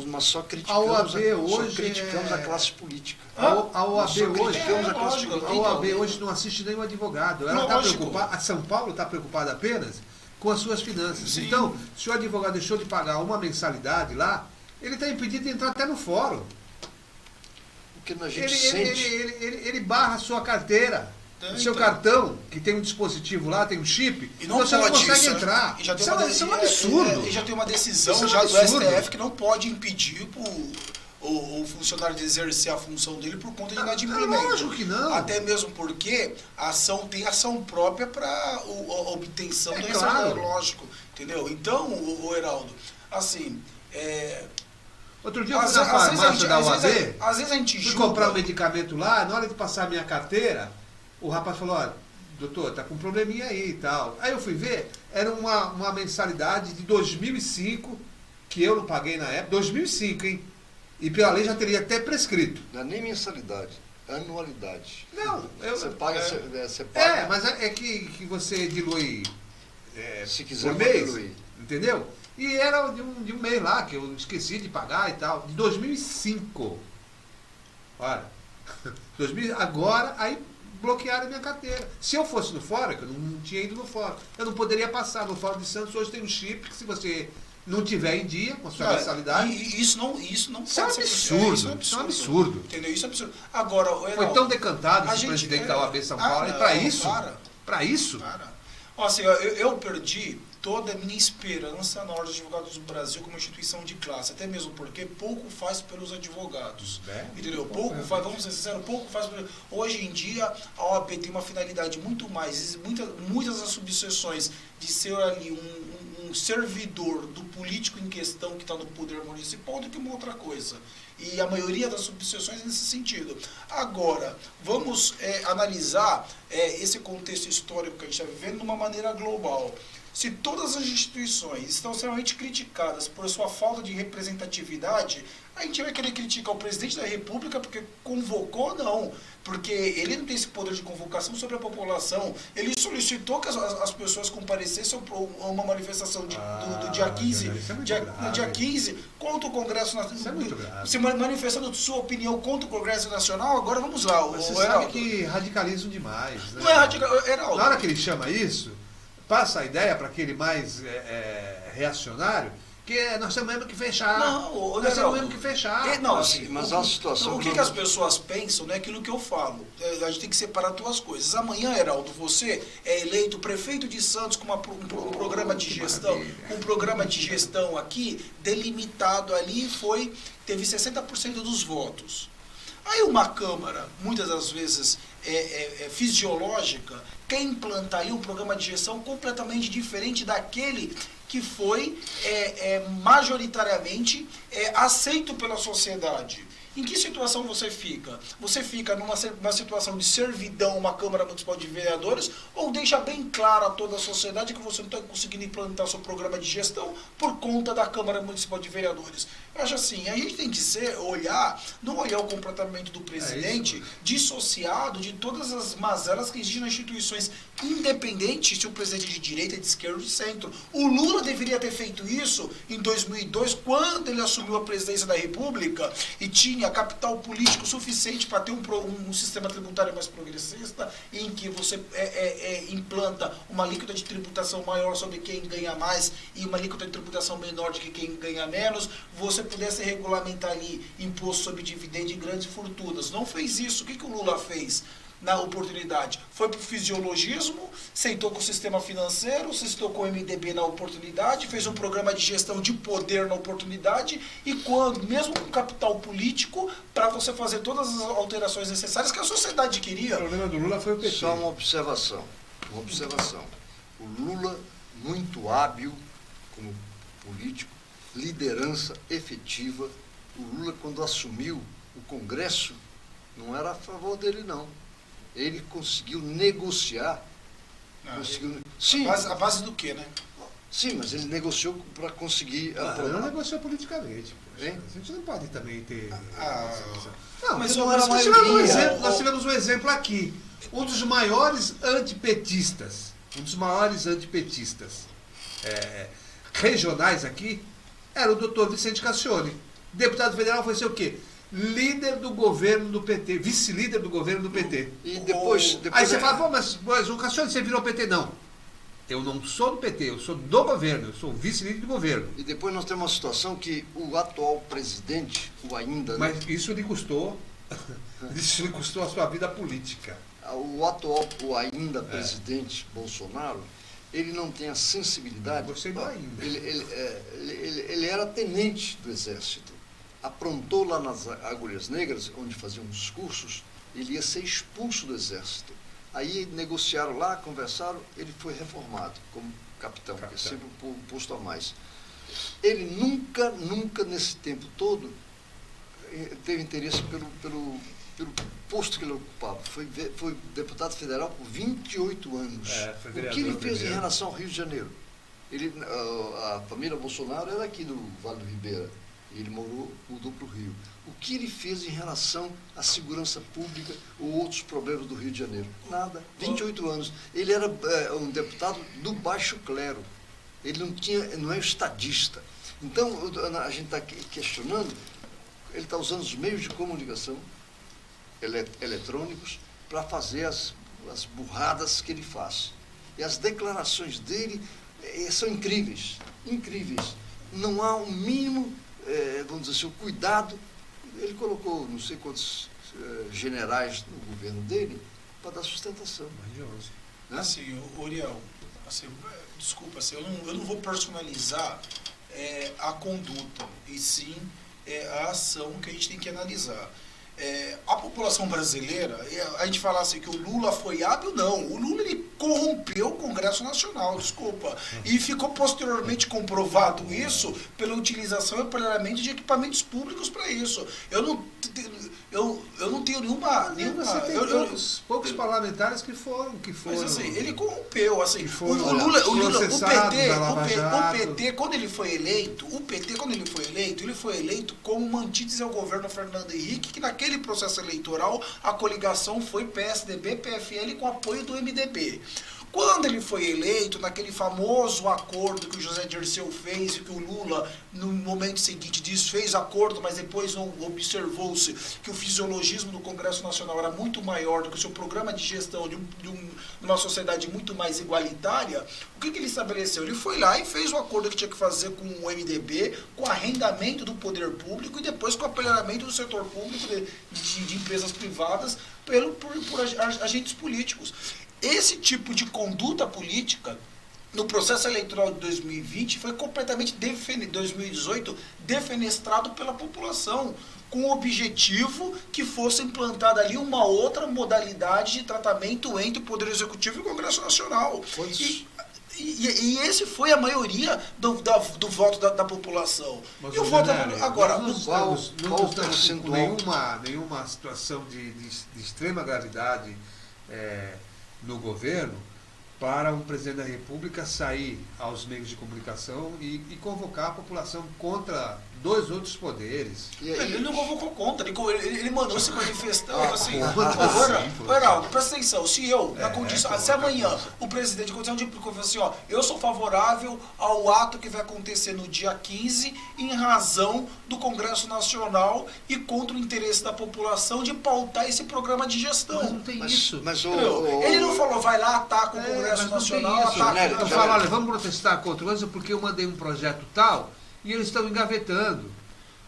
Mas só criticamos a classe política. A OAB hoje não assiste nenhum advogado. Ela está preocupada, a São Paulo está preocupada apenas com as suas finanças. Sim. Então, se o advogado deixou de pagar uma mensalidade lá, ele está impedido de entrar até no fórum. Porque a gente sente... ele barra a sua carteira. O seu cartão, que tem um dispositivo lá, tem um chip, e não você não consegue isso, entrar. E já tem isso é um absurdo. E já tem uma decisão do STF que não pode impedir o funcionário de exercer a função dele por conta de inadimplemento. Lógico que não. Até mesmo porque a ação tem ação própria para a obtenção do claro. Lógico. Entendeu? Então, o Heraldo, assim... Outro dia eu fui na farmácia da UAB, às vezes a gente fui comprar um medicamento lá, na hora de passar a minha carteira, o rapaz falou, olha, doutor, tá com um probleminha aí e tal. Aí eu fui ver, era uma mensalidade de 2005, que eu não paguei na época, 2005, hein? E pela lei já teria até prescrito. Não é nem mensalidade, anualidade. Não, você paga, você paga. Mas é que você dilui se quiser por mês, diluir. Entendeu? E era de um mês lá, que eu esqueci de pagar e tal, de 2005. Olha, agora, aí bloquearam a minha carteira. Se eu fosse no fórum, que eu não tinha ido no fórum, eu não poderia passar. No Fórum de Santos hoje tem um chip que se você não tiver em dia com a sua mensalidade... Isso não isso é um absurdo. Isso é um absurdo. Entendeu? Isso é absurdo. Agora, foi tão decantado esse presidente da OAB São Paulo. E para isso? Para isso? Assim, eu perdi toda a minha esperança na Ordem dos Advogados do Brasil como instituição de classe, até mesmo porque pouco faz pelos advogados, entendeu? Pouco faz, vamos ser sinceros, pouco faz. Hoje em dia, a OAB tem uma finalidade muito mais, muitas das subseções de ser ali um servidor do político em questão que está no poder municipal do que uma outra coisa. E a maioria das subseções é nesse sentido. Agora, vamos analisar esse contexto histórico que a gente está vivendo de uma maneira global. Se todas as instituições estão extremamente criticadas por sua falta de representatividade, a gente vai querer criticar o presidente da República porque convocou, não. Porque ele não tem esse poder de convocação sobre a população. Ele solicitou que as pessoas comparecessem a uma manifestação do dia 15, dia 15 contra o Congresso Nacional. Se manifestando sua opinião contra o Congresso Nacional, agora vamos lá. Você sabe que radicalismo demais. Né? Não é radicalismo, Heraldo. Na hora que ele chama isso, passa a ideia para aquele mais reacionário, que nós temos mesmo que fechar. Não, nós temos mesmo que fechar. Não, assim, mas é uma situação. O que as pessoas pensam não é aquilo que eu falo. A gente tem que separar duas coisas. Amanhã, Heraldo, você é eleito prefeito de Santos com um programa de gestão. Um programa de gestão aqui, delimitado ali, teve 60% dos votos. Aí uma Câmara, muitas das vezes fisiológica, quer implantar aí um programa de gestão completamente diferente daquele que foi majoritariamente aceito pela sociedade. Em que situação você fica? Você fica numa situação de servidão, uma Câmara Municipal de Vereadores, ou deixa bem claro a toda a sociedade que você não está conseguindo implantar seu programa de gestão por conta da Câmara Municipal de Vereadores? Eu acho assim, a gente tem que não olhar o comportamento do presidente dissociado de todas as mazelas que existem nas instituições, independente se o presidente é de direita, de esquerda ou de centro. O Lula deveria ter feito isso em 2002, quando ele assumiu a presidência da República e tinha tinha capital político suficiente para ter um sistema tributário mais progressista, em que você implanta uma alíquota de tributação maior sobre quem ganha mais e uma alíquota de tributação menor de quem ganha menos, você pudesse regulamentar ali imposto sobre dividendo de grandes fortunas. Não fez isso. O que o Lula fez na oportunidade? Foi para o fisiologismo, sentou com o sistema financeiro, sentou com o MDB na oportunidade, fez um programa de gestão de poder na oportunidade e mesmo com capital político, para você fazer todas as alterações necessárias que a sociedade queria. O problema do Lula foi o PT. Só uma observação. O Lula, muito hábil como político, liderança efetiva. O Lula, quando assumiu o Congresso, não era a favor dele, não. Ele conseguiu negociar. Sim. A base do quê, né? Sim, mas ele negociou para conseguir... Não negociou politicamente. A gente não pode também ter... Não, mas não era mais nós tivemos um exemplo aqui. Um dos maiores antipetistas regionais aqui era o doutor Vicente Cassione. Deputado federal foi ser o quê? Líder do governo do PT, vice-líder do governo do PT. E depois aí você fala, mas o Cassione, você virou PT? Não. Eu não sou do PT, eu sou do governo, eu sou vice-líder do governo. E depois nós temos uma situação que o atual presidente, o ainda... Mas isso lhe custou a sua vida política. O atual, o ainda presidente Bolsonaro, ele não tem a sensibilidade... Você não ainda. Ele era tenente do Exército. Aprontou lá nas Agulhas Negras, onde faziam os cursos, ele ia ser expulso do Exército. Aí negociaram lá, conversaram, ele foi reformado como capitão, que é sempre um posto a mais. Ele nunca nesse tempo todo teve interesse pelo posto que ele ocupava. Foi deputado federal por 28 anos. O que ele fez em relação ao Rio de Janeiro? A família Bolsonaro era aqui do Vale do Ribeira. Ele mudou para o Rio. O que ele fez em relação à segurança pública ou outros problemas do Rio de Janeiro? Nada. 28 anos. Ele era um deputado do baixo clero. Ele não é estadista. Então, a gente está questionando, ele está usando os meios de comunicação eletrônicos para fazer as burradas que ele faz. E as declarações dele são incríveis. Incríveis. Não há um mínimo... vamos dizer assim, o cuidado. Ele colocou não sei quantos generais no governo dele para dar sustentação. Mais de 11. Né? Assim, Uriel, assim, desculpa, assim, eu não vou personalizar a conduta, e sim a ação que a gente tem que analisar. A população brasileira, a gente fala assim que o Lula foi hábil, não. O Lula, ele corrompeu o Congresso Nacional, desculpa. E ficou posteriormente comprovado isso pela utilização e aparelhamento de equipamentos públicos para isso. Eu não tenho nenhuma... Você tem poucos parlamentares que foram... Mas assim, ele corrompeu, assim, o PT, quando ele foi eleito, ele foi eleito como uma antítese ao governo Fernando Henrique, que naquele processo eleitoral a coligação foi PSDB, PFL com apoio do MDB. Quando ele foi eleito, naquele famoso acordo que o José Dirceu fez e que o Lula, no momento seguinte, desfez acordo, mas depois observou-se que o fisiologismo do Congresso Nacional era muito maior do que o seu programa de gestão de uma sociedade muito mais igualitária, o que ele estabeleceu? Ele foi lá e fez o acordo que tinha que fazer com o MDB, com o arrendamento do poder público e depois com o apoiamento do setor público de empresas privadas por agentes políticos. Esse tipo de conduta política no processo eleitoral de 2020 foi completamente 2018 defenestrado pela população, com o objetivo que fosse implantada ali uma outra modalidade de tratamento entre o Poder Executivo e o Congresso Nacional. E esse foi a maioria do voto da população. Mas e o voto agora, não estamos com nenhuma situação de extrema gravidade no governo para um presidente da República sair aos meios de comunicação e convocar a população contra dois outros poderes. Ele não convocou contra, ele mandou se manifestar assim. Heraldo, presta atenção, se amanhã o presidente, em condição de público, assim, ó, eu sou favorável ao ato que vai acontecer no dia 15, em razão do Congresso Nacional e contra o interesse da população de pautar esse programa de gestão. Mas não tem isso. Ele não falou, vai lá, ataca o Congresso Nacional, ataca... Eu falo, olha, vamos protestar contra o lance porque eu mandei um projeto tal e eles estão engavetando.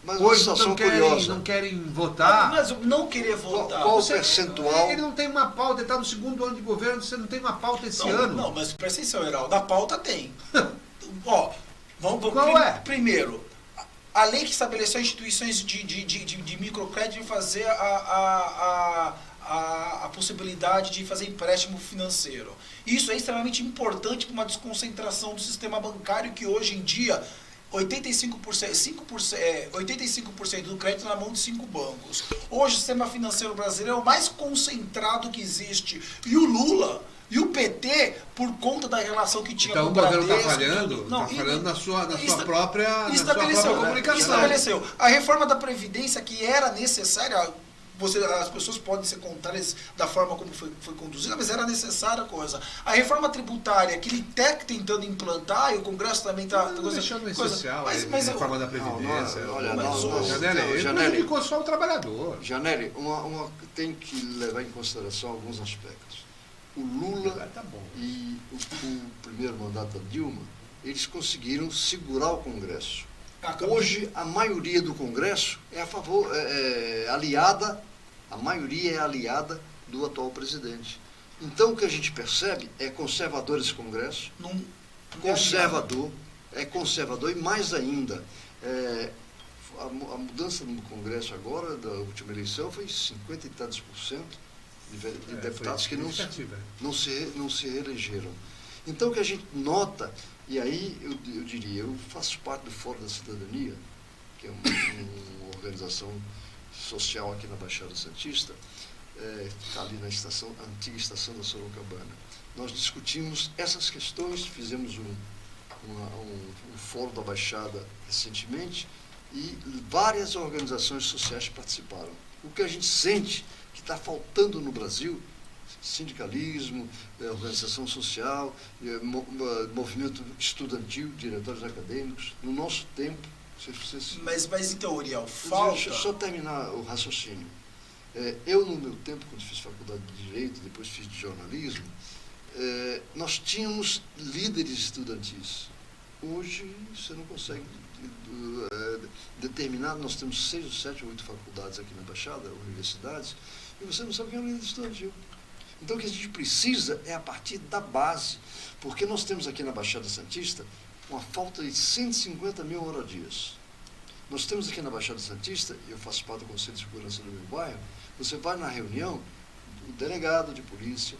Mas hoje não querem votar. Mas não querer votar. Qual o percentual? Ele não tem uma pauta, ele está no segundo ano de governo, você não tem uma pauta esse ano. Não, mas presta atenção, Heraldo, a pauta tem. Ó, vamos qual é? Primeiro, a lei que estabeleceu instituições de microcrédito de fazer a possibilidade de fazer empréstimo financeiro. Isso é extremamente importante para uma desconcentração do sistema bancário que hoje em dia 85% do crédito na mão de 5 bancos. Hoje o sistema financeiro brasileiro é o mais concentrado que existe. E o Lula e o PT, por conta da relação que tinha com o Bradesco... Então o governo está falhando na sua própria comunicação. Estabeleceu. A reforma da Previdência, que era necessária... as pessoas podem ser contrárias da forma como foi conduzida, mas era necessária a coisa. A reforma tributária, que ele está tentando implantar, e o Congresso também está... deixando essencial a reforma da Previdência. Ele prejudicou só o trabalhador. Janelli, tem que levar em consideração alguns aspectos. O Lula e o primeiro mandato da Dilma, eles conseguiram segurar o Congresso. Hoje, a maioria do Congresso é a favor, aliada, a maioria é aliada do atual presidente. Então, o que a gente percebe é conservador esse Congresso, conservador e mais ainda, a mudança no Congresso agora, da última eleição, foi 50 e tantos % de deputados que não se reelegeram. Então, o que a gente nota... E aí, eu diria, eu faço parte do Fórum da Cidadania, que é uma organização social aqui na Baixada Santista, está ali na antiga estação da Sorocabana. Nós discutimos essas questões, fizemos um Fórum da Baixada recentemente e várias organizações sociais participaram. O que a gente sente que está faltando no Brasil... sindicalismo, organização social, movimento estudantil, diretores acadêmicos, no nosso tempo... Mas em teoria, falta... Deixa eu só terminar o raciocínio. Eu, no meu tempo, quando fiz faculdade de Direito, depois fiz de jornalismo, nós tínhamos líderes estudantis. Hoje, você não consegue determinar, nós temos 6 ou 7 ou 8 faculdades aqui na Baixada, universidades, e você não sabe quem é o líder estudantil. Então, o que a gente precisa é a partir da base, porque nós temos aqui na Baixada Santista uma falta de 150 mil moradias. Nós temos aqui na Baixada Santista, eu faço parte do Conselho de Segurança do meu bairro, você vai na reunião, o delegado de polícia,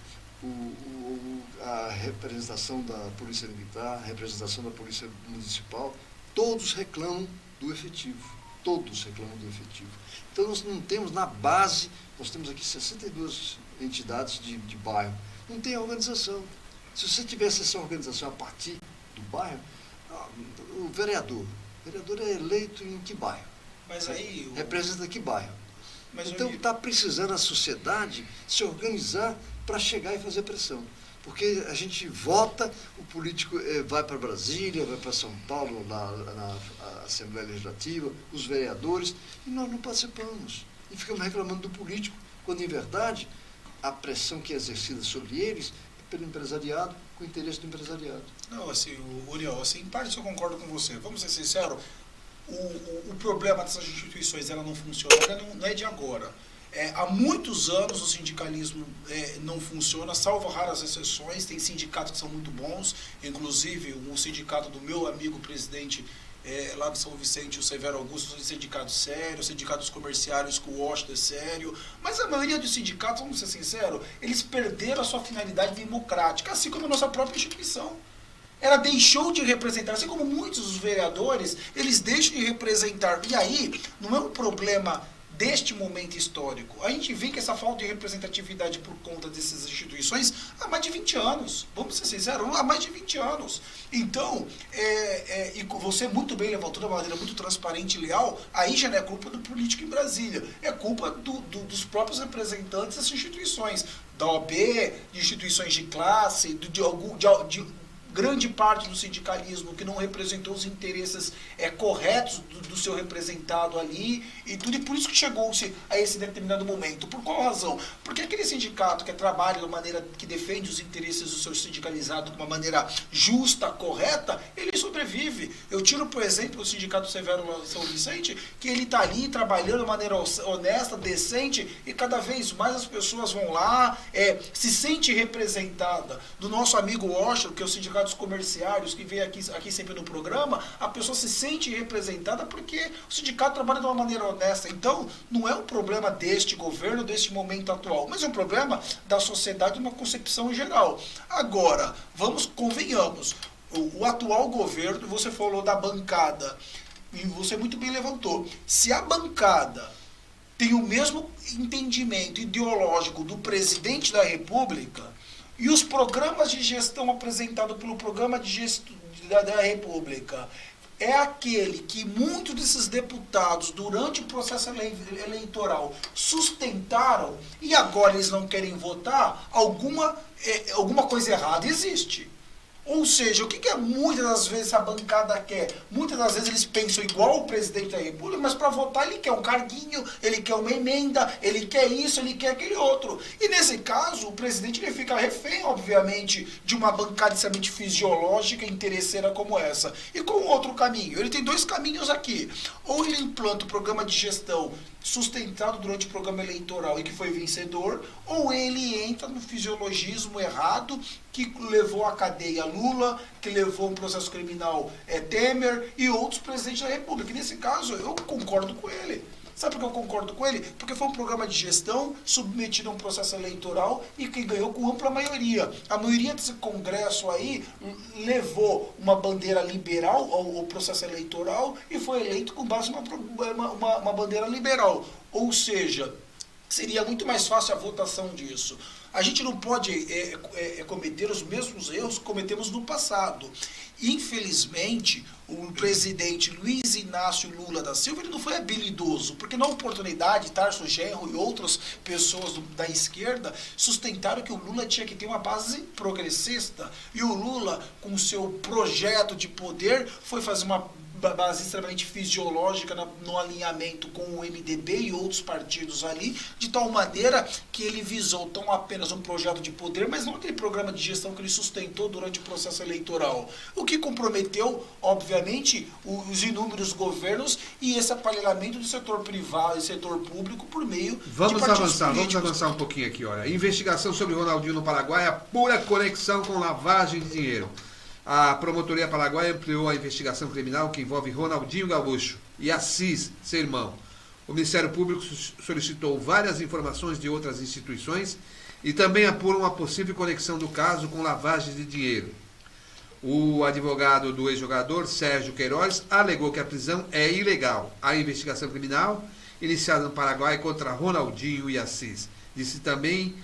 a representação da Polícia Militar, a representação da Polícia Municipal, todos reclamam do efetivo. Todos reclamam do efetivo. Então, nós não temos na base, nós temos aqui 62 entidades de bairro. Não tem organização. Se você tivesse essa organização a partir do bairro, o vereador é eleito em que bairro? Mas aí... Representa que bairro? Então, está precisando a sociedade se organizar para chegar e fazer pressão. Porque a gente vota, o político vai para Brasília, vai para São Paulo, na Assembleia Legislativa, os vereadores, e nós não participamos. E ficamos reclamando do político, quando, em verdade, a pressão que é exercida sobre eles é pelo empresariado, com o interesse do empresariado. Não, assim, Uriel, assim, em parte eu concordo com você. Vamos ser sinceros, o problema dessas instituições, ela não funciona, ela não é de agora. Há muitos anos o sindicalismo não funciona, salvo raras exceções. Tem sindicatos que são muito bons, inclusive um sindicato do meu amigo presidente lá de São Vicente, o Severo Augusto, sindicato sério, sindicatos comerciários com o Washington é sério, mas a maioria dos sindicatos, vamos ser sinceros, eles perderam a sua finalidade democrática, assim como a nossa própria instituição. Ela deixou de representar, assim como muitos dos vereadores, eles deixam de representar. E aí, não é um problema deste momento histórico. A gente vê que essa falta de representatividade por conta dessas instituições há mais de 20 anos. Vamos ser sinceros, há mais de 20 anos. Então, e você muito bem levantou de uma maneira muito transparente e leal, aí já não é culpa do político em Brasília, é culpa dos próprios representantes dessas instituições, da OAB, de instituições de classe, de grande parte do sindicalismo que não representou os interesses corretos do seu representado ali e tudo, e por isso que chegou-se a esse determinado momento. Por qual razão? Porque aquele sindicato que trabalha de uma maneira que defende os interesses do seu sindicalizado de uma maneira justa, correta, ele sobrevive. Eu tiro, por exemplo, o Sindicato Severo São Vicente, que ele está ali trabalhando de maneira honesta, decente, e cada vez mais as pessoas vão lá, se sente representada. Do nosso amigo Osher, que é o Sindicato dos Comerciários, que vem aqui sempre no programa, a pessoa se sente representada porque o sindicato trabalha de uma maneira honesta. Então, não é um problema deste governo, deste momento atual, mas é um problema da sociedade, uma concepção geral. Agora, convenhamos, o atual governo, você falou da bancada, e você muito bem levantou, se a bancada tem o mesmo entendimento ideológico do presidente da República, e os programas de gestão apresentados pelo programa de gestão da República é aquele que muitos desses deputados, durante o processo eleitoral, sustentaram e agora eles não querem votar, alguma coisa errada existe. Ou seja, o que muitas das vezes a bancada quer? Muitas das vezes eles pensam igual o presidente da República, mas para votar ele quer um carguinho, ele quer uma emenda, ele quer isso, ele quer aquele outro. E nesse caso, o presidente ele fica refém, obviamente, de uma bancada extremamente fisiológica e interesseira como essa. E com outro caminho? Ele tem dois caminhos aqui. Ou ele implanta o programa de gestão sustentado durante o programa eleitoral e que foi vencedor, ou ele entra no fisiologismo errado que levou à cadeia Lula, que levou um processo criminal Temer e outros presidentes da República. E nesse caso, eu concordo com ele. Sabe por que eu concordo com ele? Porque foi um programa de gestão submetido a um processo eleitoral e que ganhou com ampla maioria. A maioria desse Congresso aí levou uma bandeira liberal ao processo eleitoral e foi eleito com base uma bandeira liberal. Ou seja, seria muito mais fácil a votação disso. A gente não pode cometer os mesmos erros que cometemos no passado. Infelizmente, o presidente Luiz Inácio Lula da Silva ele não foi habilidoso, porque na oportunidade, Tarso Genro e outras pessoas da esquerda sustentaram que o Lula tinha que ter uma base progressista. E o Lula, com o seu projeto de poder, foi fazer uma base extremamente fisiológica no alinhamento com o MDB e outros partidos ali, de tal maneira que ele visou tão apenas um projeto de poder, mas não aquele programa de gestão que ele sustentou durante o processo eleitoral. O que comprometeu, obviamente, os inúmeros governos e esse aparelhamento do setor privado e setor público por meio de partidos políticos. Vamos avançar um pouquinho aqui. Olha. Investigação sobre Ronaldinho no Paraguai, a pura conexão com lavagem de dinheiro. A Promotoria Paraguaia ampliou a investigação criminal que envolve Ronaldinho Gaúcho e Assis, seu irmão. O Ministério Público solicitou várias informações de outras instituições e também apura uma possível conexão do caso com lavagem de dinheiro. O advogado do ex-jogador, Sérgio Queiroz, alegou que a prisão é ilegal. A investigação criminal, iniciada no Paraguai contra Ronaldinho e Assis, disse também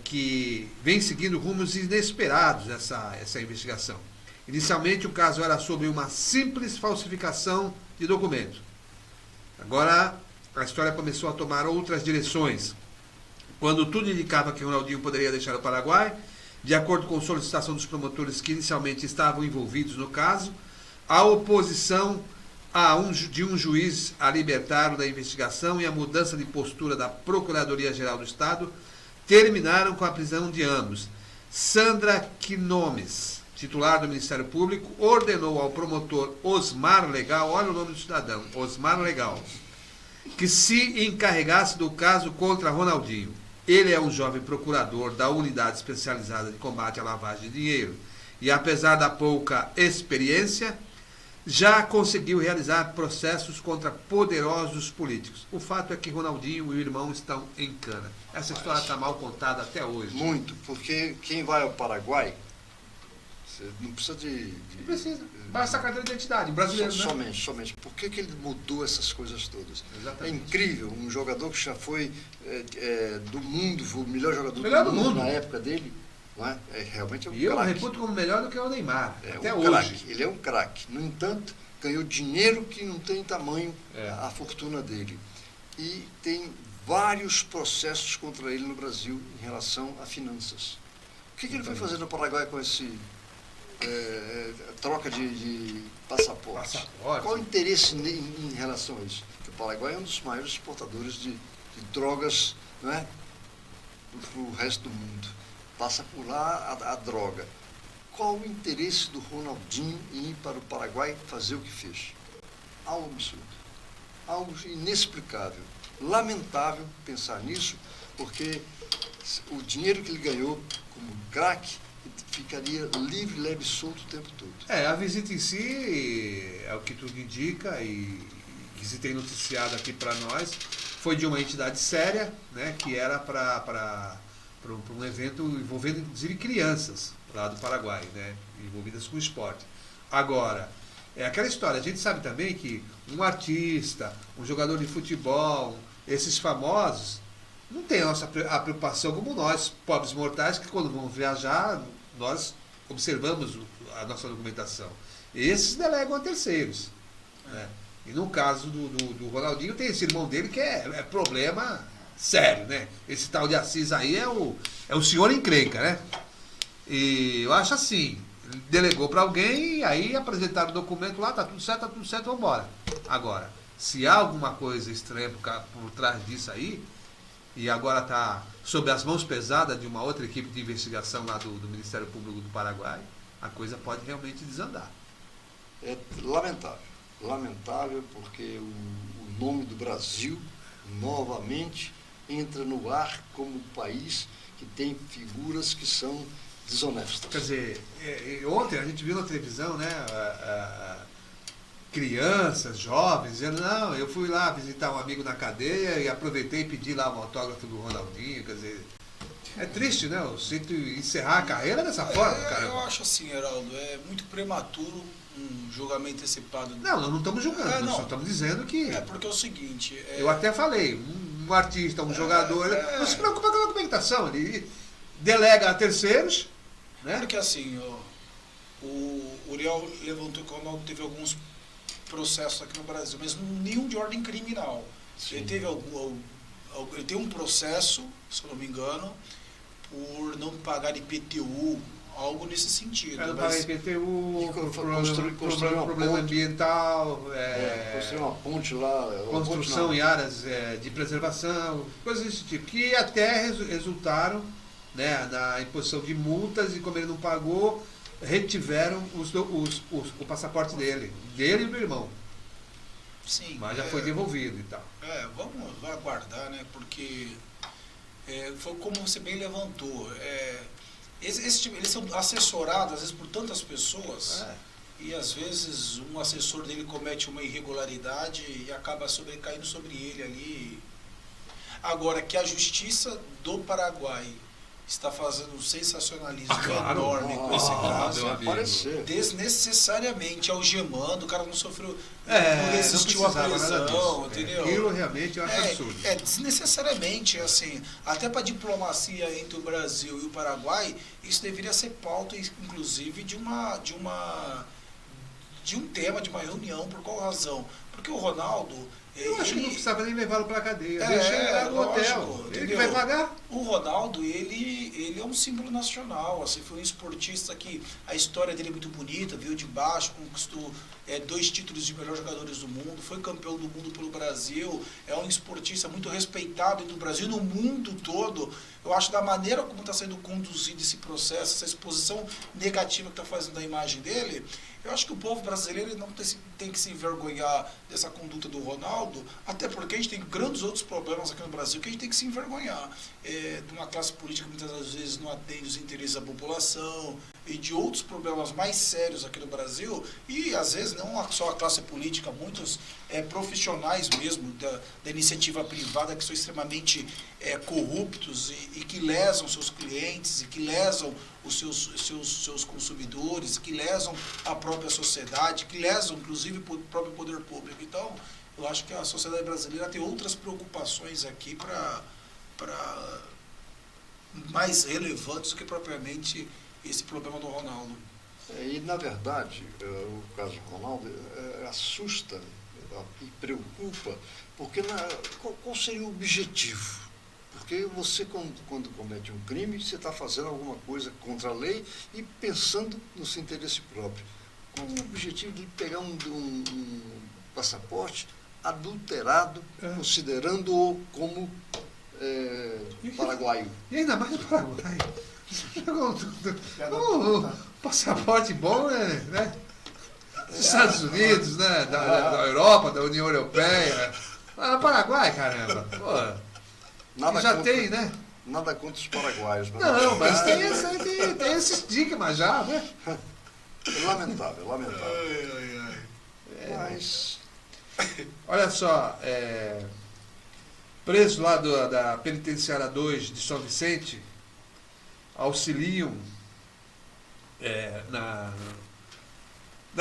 que vem seguindo rumos inesperados essa investigação. Inicialmente o caso era sobre uma simples falsificação de documento. Agora a história começou a tomar outras direções. Quando tudo indicava que Ronaldinho poderia deixar o Paraguai, de acordo com solicitação dos promotores que inicialmente estavam envolvidos no caso, a oposição de um juiz a libertá-lo da investigação e a mudança de postura da Procuradoria-Geral do Estado terminaram com a prisão de ambos. Sandra Quinones, titular do Ministério Público, ordenou ao promotor Osmar Legal, olha o nome do cidadão, Osmar Legal, que se encarregasse do caso contra Ronaldinho. Ele é um jovem procurador da Unidade Especializada de Combate à Lavagem de Dinheiro e, apesar da pouca experiência, já conseguiu realizar processos contra poderosos políticos. O fato é que Ronaldinho e o irmão estão em cana. Essa história está mal contada até hoje. Muito, porque quem vai ao Paraguai Você não precisa de... Não precisa. Basta a carteira de identidade, brasileiro, né? Somente. Por que ele mudou essas coisas todas? Exatamente. É incrível, um jogador que já foi do mundo, foi o melhor jogador do mundo na época dele, não é? Realmente é um craque. E eu craque. reputo como melhor do que o Neymar, até hoje. Craque. Ele é um craque. No entanto, ganhou dinheiro que não tem tamanho a fortuna dele. E tem vários processos contra ele no Brasil em relação a finanças. O que ele foi fazer no Paraguai com esse troca de passaporte? Qual o interesse em relação a isso? Porque o Paraguai é um dos maiores exportadores de drogas, não é? Para o resto do mundo. Passa por lá a droga. Qual o interesse do Ronaldinho em ir para o Paraguai fazer o que fez? Algo absurdo. Algo inexplicável. Lamentável pensar nisso, porque o dinheiro que ele ganhou como craque ficaria livre, leve e solto o tempo todo. A visita em si, é o que tudo indica e que se tem noticiado aqui para nós, foi de uma entidade séria, né, que era para um evento envolvendo inclusive crianças lá do Paraguai, né, envolvidas com esporte. Agora, é aquela história, a gente sabe também que um artista, um jogador de futebol, esses famosos, não tem a preocupação como nós, pobres mortais, que quando vamos viajar, nós observamos a nossa documentação. Esses delegam a terceiros. Né? E no caso do Ronaldinho, tem esse irmão dele que é problema sério, né? Esse tal de Assis aí é o senhor encrenca, né? E eu acho assim, delegou para alguém e aí apresentaram o documento lá, tá tudo certo, vamos embora. Agora, se há alguma coisa estranha por trás disso aí, e agora está sob as mãos pesadas de uma outra equipe de investigação lá do Ministério Público do Paraguai, a coisa pode realmente desandar. É lamentável porque o nome do Brasil novamente entra no ar como um país que tem figuras que são desonestas. Quer dizer, ontem a gente viu na televisão, né, crianças, jovens, dizendo, não, eu fui lá visitar um amigo na cadeia e aproveitei e pedi lá um autógrafo do Ronaldinho, quer dizer, é triste, né? Eu sinto encerrar a carreira dessa forma, cara. Eu acho assim, Heraldo, é muito prematuro um julgamento antecipado. Não, nós não estamos julgando, nós só estamos dizendo que... porque é o seguinte... Eu até falei, um artista, um jogador, não se preocupa com a documentação, ele delega a terceiros, né? Porque assim, o Uriel levantou que o Ronaldo teve alguns processos aqui no Brasil, mas nenhum de ordem criminal. Sim. Ele tem um processo, se eu não me engano, por não pagar IPTU, algo nesse sentido. Não pagar IPTU, problema ambiental, construir uma ponte lá, construção em áreas de preservação, coisas desse tipo, que até resultaram, né, na imposição de multas, e como ele não pagou, retiveram o passaporte dele e do irmão. Sim. Mas já foi devolvido e tal. Vamos aguardar, né? Porque foi como você bem levantou. Eles são assessorados, às vezes, por tantas pessoas, e às vezes um assessor dele comete uma irregularidade e acaba sobrecaindo sobre ele ali. Agora, que a justiça do Paraguai está fazendo um sensacionalismo enorme com esse caso, desnecessariamente algemando, o cara não sofreu, não resistiu à prisão, entendeu? Aquilo realmente eu acho absurdo. Desnecessariamente, assim, até para a diplomacia entre o Brasil e o Paraguai, isso deveria ser pauta, inclusive, de um tema, de uma reunião. Por qual razão? Porque o Ronaldo... Eu acho que não precisava nem levá-lo para a cadeia. Deixa ele lá no hotel. Ele que vai pagar. O Ronaldo, ele é um símbolo nacional. Assim, foi um esportista que a história dele é muito bonita, veio de baixo, conquistou 2 títulos de melhores jogadores do mundo, foi campeão do mundo pelo Brasil, é um esportista muito respeitado no Brasil e no mundo todo. Eu acho da maneira como está sendo conduzido esse processo, essa exposição negativa que está fazendo da imagem dele, eu acho que o povo brasileiro não tem que se envergonhar dessa conduta do Ronaldo, até porque a gente tem grandes outros problemas aqui no Brasil que a gente tem que se envergonhar. De uma classe política que muitas das vezes não atende os interesses da população, e de outros problemas mais sérios aqui no Brasil, e às vezes não só a classe política, muitos profissionais mesmo da iniciativa privada que são extremamente corruptos e que lesam seus clientes, e que lesam os seus consumidores, que lesam a própria sociedade, que lesam inclusive o próprio poder público. Então, eu acho que a sociedade brasileira tem outras preocupações aqui para mais relevantes do que propriamente esse problema do Ronaldo. E, na verdade, o caso do Ronaldo assusta e preocupa, porque qual seria o objetivo? Porque você, quando comete um crime, você está fazendo alguma coisa contra a lei e pensando no seu interesse próprio. Com o objetivo de pegar um passaporte adulterado, considerando-o como paraguaio. E ainda mais no Paraguai. Passaporte bom, né? Dos Estados Unidos, né? Da Europa, da União Europeia. Lá no Paraguai, caramba. Pô. Nada já contra, tem, né? Nada contra os paraguaios. Não, mas tem esse estigma já, né? Lamentável. Mas... Olha só, presos lá da Penitenciária 2 de São Vicente auxiliam na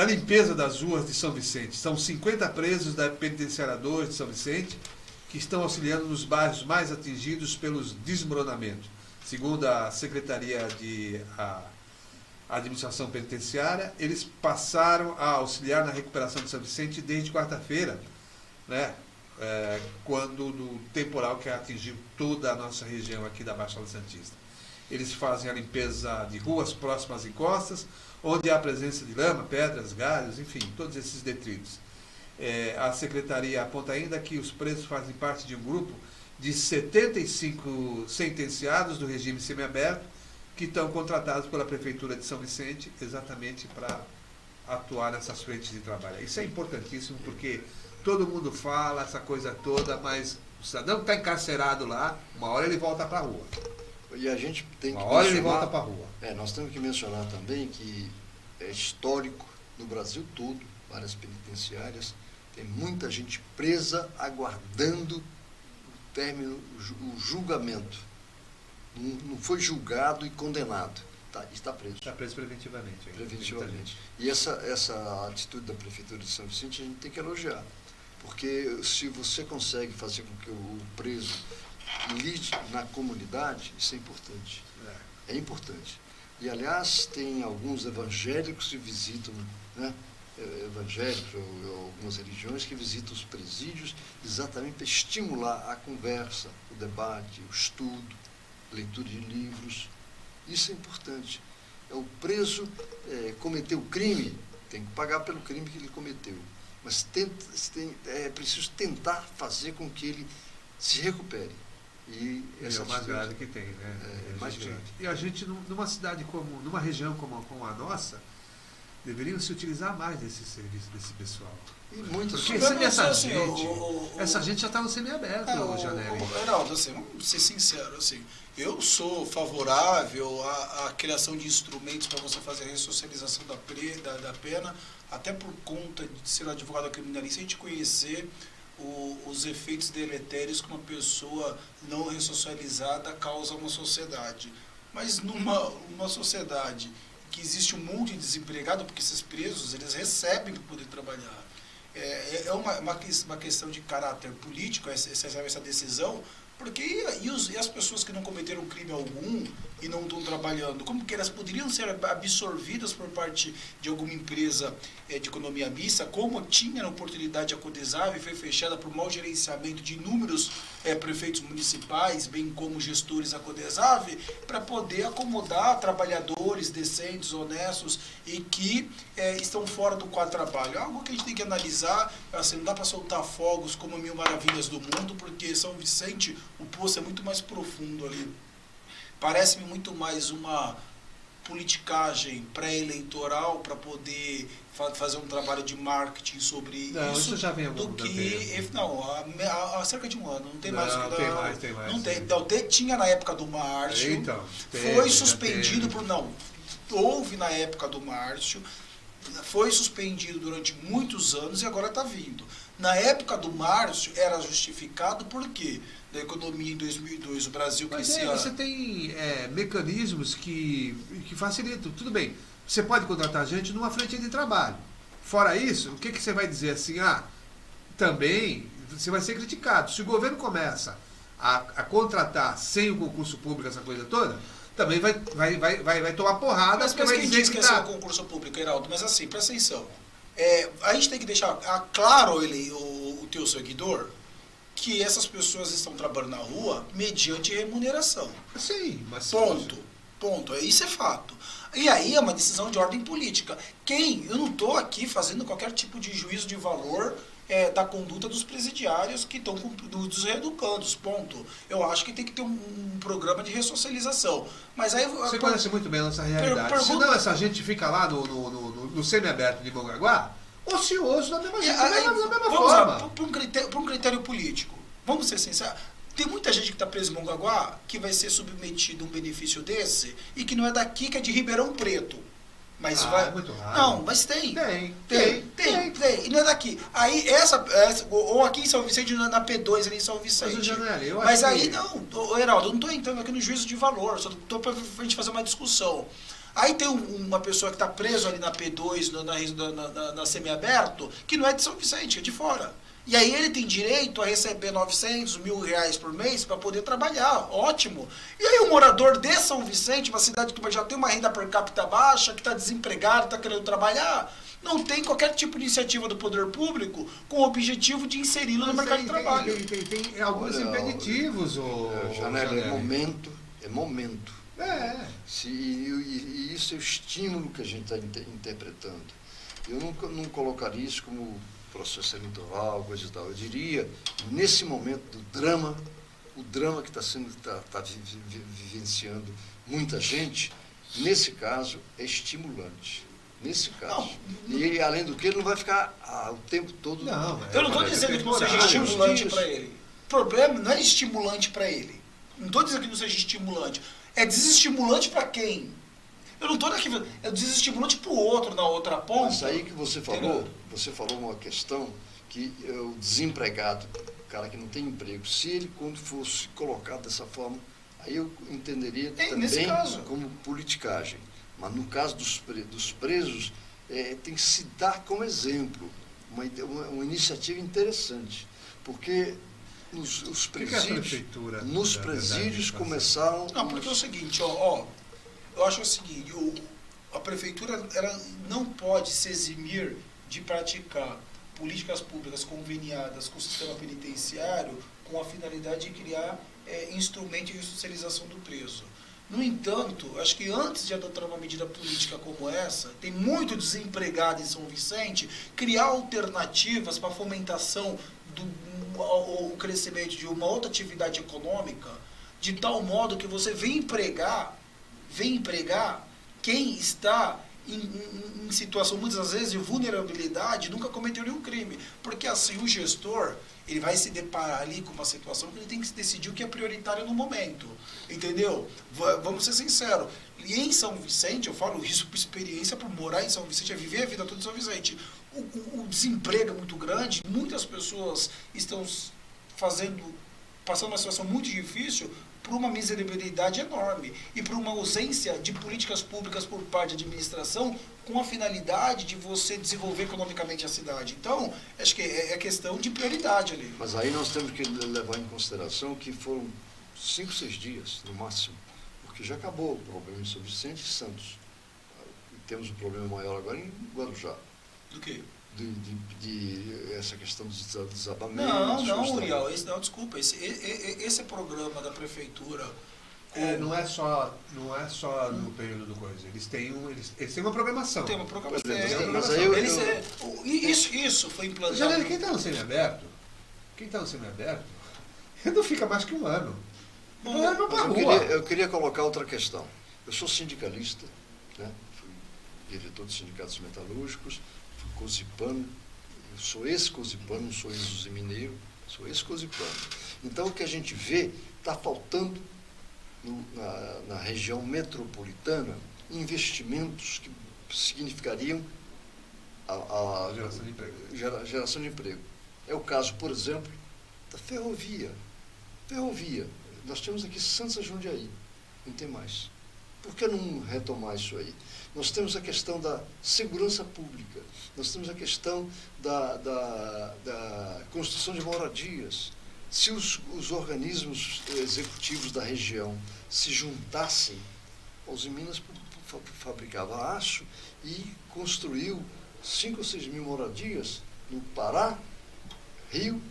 limpeza das ruas de São Vicente. São 50 presos da Penitenciária 2 de São Vicente que estão auxiliando nos bairros mais atingidos pelos desmoronamentos. Segundo a Secretaria de Administração Penitenciária, eles passaram a auxiliar na recuperação de São Vicente desde quarta-feira, né? Quando do temporal que atingiu toda a nossa região aqui da Baixada Santista. Eles fazem a limpeza de ruas próximas às encostas, onde há presença de lama, pedras, galhos, enfim, todos esses detritos. A Secretaria aponta ainda que os presos fazem parte de um grupo de 75 sentenciados do regime semiaberto que estão contratados pela Prefeitura de São Vicente exatamente para atuar nessas frentes de trabalho. Isso é importantíssimo porque todo mundo fala essa coisa toda, mas o cidadão está encarcerado lá, uma hora ele volta para a rua. E a gente tem uma hora ele volta para a rua. Nós temos que mencionar também que é histórico no Brasil todo, várias penitenciárias, tem muita gente presa aguardando o término, o julgamento. Não foi julgado e condenado. Está preso. Está preso preventivamente. Preventivamente. E essa atitude da Prefeitura de São Vicente a gente tem que elogiar. Porque se você consegue fazer com que o preso lide na comunidade, isso é importante. É importante. E, aliás, tem alguns evangélicos que visitam, né? Evangélicos ou algumas religiões que visitam os presídios exatamente para estimular a conversa, o debate, o estudo, leitura de livros. Isso é importante. O preso cometeu o crime, tem que pagar pelo crime que ele cometeu. Mas é preciso tentar fazer com que ele se recupere. E essa é o mais grave que tem, né? É mais grave. E a gente, numa região como a nossa, deveriam se utilizar mais desse serviço, desse pessoal. E muitos. Porque essa gente já está no semiaberto, Janelli. Heraldo, assim, vamos ser sinceros, assim, eu sou favorável à criação de instrumentos para você fazer a ressocialização da pena, até por conta de ser um advogado criminalista, a gente conhecer os efeitos deletérios que uma pessoa não ressocializada causa a uma sociedade. Mas numa sociedade que existe um monte de desempregado, porque esses presos, eles recebem para poder trabalhar. É uma questão de caráter político, essa decisão, porque e as pessoas que não cometeram crime algum e não estão trabalhando, como que elas poderiam ser absorvidas por parte de alguma empresa de economia mista, como tinha na oportunidade a Codesave e foi fechada por mau gerenciamento de inúmeros prefeitos municipais, bem como gestores da Codesave, para poder acomodar trabalhadores decentes, honestos e que estão fora do quadro de trabalho. É algo que a gente tem que analisar, assim, não dá para soltar fogos como Mil Maravilhas do Mundo, porque São Vicente, o poço é muito mais profundo ali. Parece-me muito mais uma politicagem pré-eleitoral para poder fazer um trabalho de marketing sobre isso já vem do que... Não, há cerca de um ano, não tem mais. Tem mais. Não tem. Tinha na época do Márcio, então, foi suspendido por... Não, houve na época do Márcio, foi suspendido durante muitos anos e agora está vindo. Na época do Márcio era justificado por quê? Da economia em 2002, o Brasil crescia... Mas você tem mecanismos que facilitam. Tudo bem, você pode contratar gente numa frente de trabalho. Fora isso, o que você vai dizer assim? Também você vai ser criticado. Se o governo começa a contratar sem o concurso público, essa coisa toda, também vai tomar porrada. Mas vai quem dizer diz que é só o concurso público, Heraldo? Mas assim, presta atenção. A gente tem que deixar claro, o teu seguidor, que essas pessoas estão trabalhando na rua mediante remuneração. Sim, mas... Ponto. Isso é fato. E aí é uma decisão de ordem política. Eu não estou aqui fazendo qualquer tipo de juízo de valor da conduta dos presidiários que estão dos reeducandos, ponto. Eu acho que tem que ter um programa de ressocialização. Mas aí... Você conhece muito bem a nossa realidade. Senão essa gente fica lá no semiaberto de Mongaguá, ocioso da mesma forma. Para um critério político. Vamos ser sinceros. Tem muita gente que está presa em Mongaguá que vai ser submetido a um benefício desse e que não é daqui, que é de Ribeirão Preto. Mas é muito raro. Não, mas tem. Tem. E não é daqui. Aí ou aqui em São Vicente, na P2 ali em São Vicente. Mas aí não, Heraldo, eu não estou entrando aqui no juízo de valor, só estou para a gente fazer uma discussão. Aí tem uma pessoa que está presa ali na P2, na semiaberto, que não é de São Vicente, é de fora. E aí ele tem direito a receber 900, R$1.000 por mês para poder trabalhar. Ótimo. E aí o morador de São Vicente, uma cidade que já tem uma renda per capita baixa, que está desempregado, está querendo trabalhar, não tem qualquer tipo de iniciativa do poder público com o objetivo de inseri-lo no mercado de trabalho. Tem alguns impeditivos. Janela, é momento. E isso é o estímulo que a gente está interpretando. Eu não colocaria isso como processo eleitoral, coisa e tal. Eu diria, nesse momento do drama, o drama que está vivenciando muita gente, nesse caso, é estimulante. Nesse caso. E, além do que, ele não vai ficar o tempo todo... Eu não estou dizendo que não seja estimulante para ele. O problema não é estimulante para ele. Não estou dizendo que não seja estimulante. É desestimulante para quem? Eu não estou aqui... É desestimulante para o outro, na outra ponta. Isso aí que você falou uma questão que o desempregado, o cara que não tem emprego, se ele, quando fosse colocado dessa forma, aí eu entenderia também como politicagem. Mas no caso dos presos, tem que se dar como exemplo uma iniciativa interessante. Porque nos presídios começaram... Não, porque é o seguinte, eu acho o seguinte, a prefeitura ela não pode se eximir de praticar políticas públicas conveniadas com o sistema penitenciário com a finalidade de criar instrumento de ressocialização do preso. No entanto, acho que antes de adotar uma medida política como essa, tem muito desempregado em São Vicente, criar alternativas para a fomentação o crescimento de uma outra atividade econômica, de tal modo que você vem empregar quem está em situação, muitas vezes, de vulnerabilidade, nunca cometeu nenhum crime. Porque assim, o gestor, ele vai se deparar ali com uma situação que ele tem que decidir o que é prioritário no momento. Entendeu? Vamos ser sinceros. E em São Vicente, eu falo isso por experiência, por morar em São Vicente, é viver a vida toda em São Vicente. O desemprego é muito grande, muitas pessoas estão passando uma situação muito difícil por uma miserabilidade enorme e por uma ausência de políticas públicas por parte da administração com a finalidade de você desenvolver economicamente a cidade. Então, acho que é questão de prioridade ali. Mas aí nós temos que levar em consideração que foram 5, 6 dias, no máximo, porque já acabou o problema em São Vicente e Santos. Temos um problema maior agora em Guarujá. Do quê? De essa questão dos desabamentos. Não, Uriel, desculpa, esse programa da prefeitura... não é só no período do coisa, eles têm uma programação. Tem uma programação. Isso foi implantado. Janela, quem está no semiaberto, não fica mais que um ano. Eu queria colocar outra questão. Eu sou sindicalista, né? Fui diretor de sindicatos metalúrgicos, fui cosipano, eu sou ex-cosipano, não sou ex-mineiro, sou ex-cosipano. Então o que a gente vê está faltando na região metropolitana investimentos que significariam a geração de emprego. É o caso, por exemplo, da ferrovia. Nós temos aqui Santos Jundiaí, não tem mais. Por que não retomar isso aí? Nós temos a questão da segurança pública, nós temos a questão da construção de moradias. Se os organismos executivos da região se juntassem, a Usiminas fabricava aço e construiu 5 ou 6 mil moradias no Pará, Rio,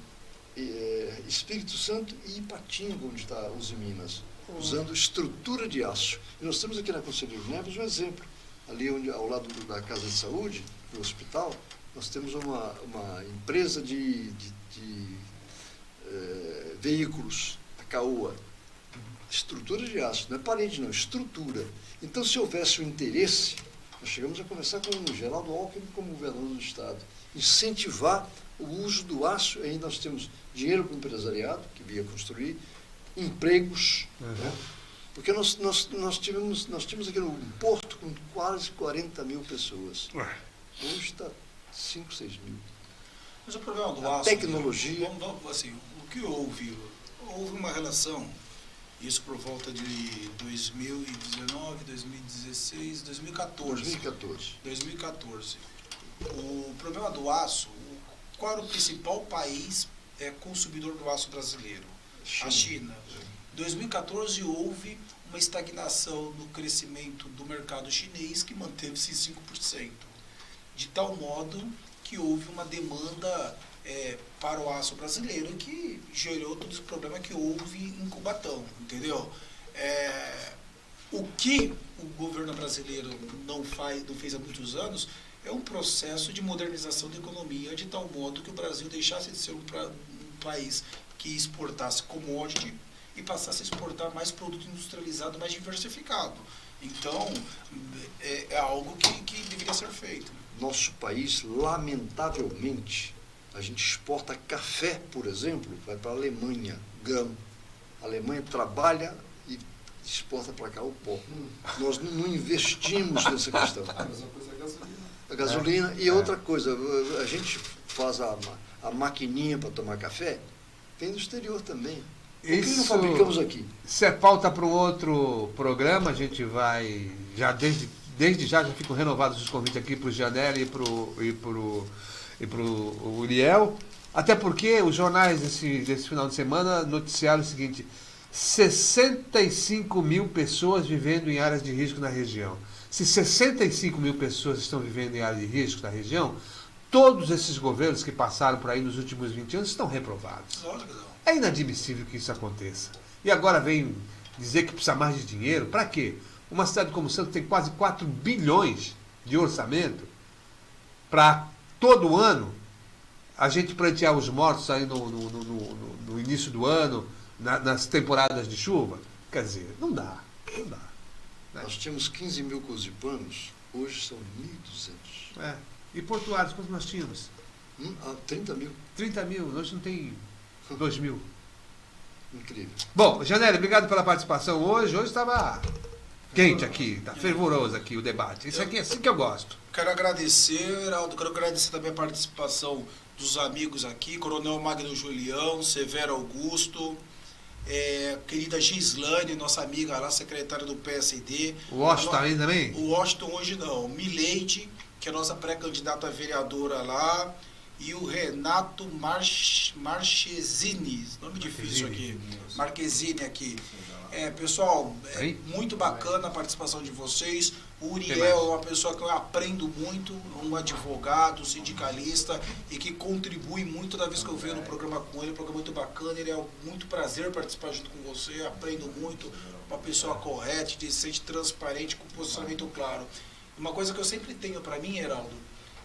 Espírito Santo e Ipatinga, onde está a Usiminas, usando estrutura de aço. E nós temos aqui na Conselheiro Neves um exemplo. Ali ao lado da Casa de Saúde, do hospital, nós temos uma empresa de veículos, a Caoa. Estrutura de aço, não é parede não, estrutura. Então, se houvesse o interesse, nós chegamos a conversar com o Geraldo Alckmin como governador do Estado, incentivar o uso do aço. Aí nós temos dinheiro para o empresariado, que via construir, empregos, né? Porque nós tínhamos aqui no Porto com quase 40 mil pessoas. Hoje está 5, 6 mil. Mas o problema do aço... tecnologia... Assim, o que houve? Houve uma relação, isso por volta de 2019, 2016, 2014. O problema do aço, qual era o principal país consumidor do aço brasileiro? A China. Em 2014 houve uma estagnação no crescimento do mercado chinês que manteve-se em 5%, de tal modo que houve uma demanda para o aço brasileiro que gerou todo esse problema que houve em Cubatão, entendeu? O que o governo brasileiro não fez há muitos anos é um processo de modernização da economia, de tal modo que o Brasil deixasse de ser um país que exportasse commodity e passasse a exportar mais produto industrializado, mais diversificado. Então, é algo que deveria ser feito. Nosso país, lamentavelmente, a gente exporta café, por exemplo, vai para a Alemanha, grão. A Alemanha trabalha e exporta para cá o pó. Nós não investimos nessa questão. A mesma coisa é a gasolina. A gasolina. E outra coisa, a gente faz a maquininha para tomar café, vem do exterior também. Por que não fabricamos aqui? Isso é pauta para um outro programa. A gente vai, já desde já ficam renovados os convites aqui para o Gianelli e para o Uriel. Até porque os jornais desse final de semana noticiaram o seguinte: 65 mil pessoas vivendo em áreas de risco na região. Se 65 mil pessoas estão vivendo em áreas de risco na região, todos esses governos que passaram por aí nos últimos 20 anos estão reprovados. É inadmissível que isso aconteça. E agora vem dizer que precisa mais de dinheiro. Para quê? Uma cidade como Santos tem quase 4 bilhões de orçamento para todo ano a gente prantear os mortos aí no início do ano, nas temporadas de chuva. Quer dizer, não dá. Né? Nós tínhamos 15 mil cozipanos, hoje são 1.200. E portuários, quantos nós tínhamos? 30 mil. 30 mil, hoje não tem 2 mil. Incrível. Bom, Janelli, obrigado pela participação hoje. Hoje estava quente aqui, está fervoroso aqui o debate. Isso aqui é assim que eu gosto. Quero agradecer, Heraldo, quero agradecer também a participação dos amigos aqui, Coronel Magno Julião, Severo Augusto, querida Gislane, nossa amiga lá, secretária do PSD. O Washington aí também? O Washington hoje não. Mileide, que é a nossa pré-candidata a vereadora lá, e o Renato Marchesini, nome difícil aqui, Marchesini aqui. Pessoal, muito bacana a participação de vocês. O Uriel é uma pessoa que eu aprendo muito, um advogado, sindicalista, e que contribui muito toda vez que eu venho no programa com ele. Um programa muito bacana, ele é muito prazer participar junto com você, aprendo muito, uma pessoa correta, decente, transparente, com posicionamento claro. Uma coisa que eu sempre tenho para mim, Heraldo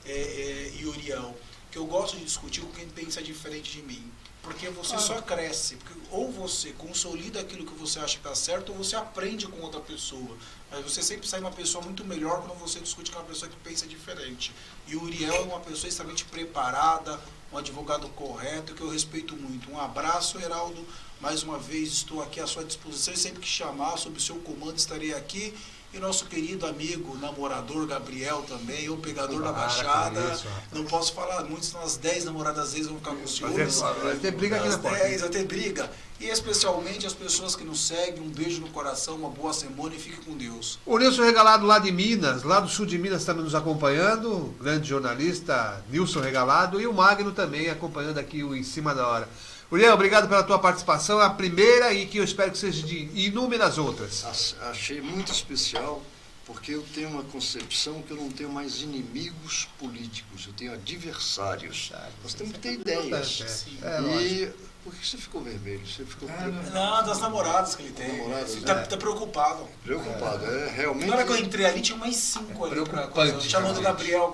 e Uriel, que eu gosto de discutir com quem pensa diferente de mim. Porque você só cresce, porque ou você consolida aquilo que você acha que está certo, ou você aprende com outra pessoa. Mas você sempre sai uma pessoa muito melhor quando você discute com uma pessoa que pensa diferente. E o Uriel é uma pessoa extremamente preparada, um advogado correto, que eu respeito muito. Um abraço, Heraldo. Mais uma vez estou aqui à sua disposição, e sempre que chamar, sob o seu comando, estarei aqui. E nosso querido amigo, namorador Gabriel também, o pegador da Baixada. Não posso falar muito, senão as 10 namoradas às vezes vão ficar com ciúmes. Vai ter briga aqui na porta. 10 vai ter briga. E especialmente as pessoas que nos seguem, um beijo no coração, uma boa semana e fique com Deus. O Nilson Regalado lá de Minas, lá do sul de Minas, também nos acompanhando, grande jornalista Nilson Regalado, e o Magno também acompanhando aqui o Em Cima da Hora. Uriel, obrigado pela tua participação, a primeira e que eu espero que seja de inúmeras outras. Achei muito especial, porque eu tenho uma concepção que eu não tenho mais inimigos políticos, eu tenho adversários. Nós temos que ter ideias. E por que você ficou vermelho? Você ficou Não, das namoradas que ele tem. Você tá preocupado. Preocupado, realmente. Na hora que eu entrei ali, tinha mais 5 ali. Chamando Gabriel.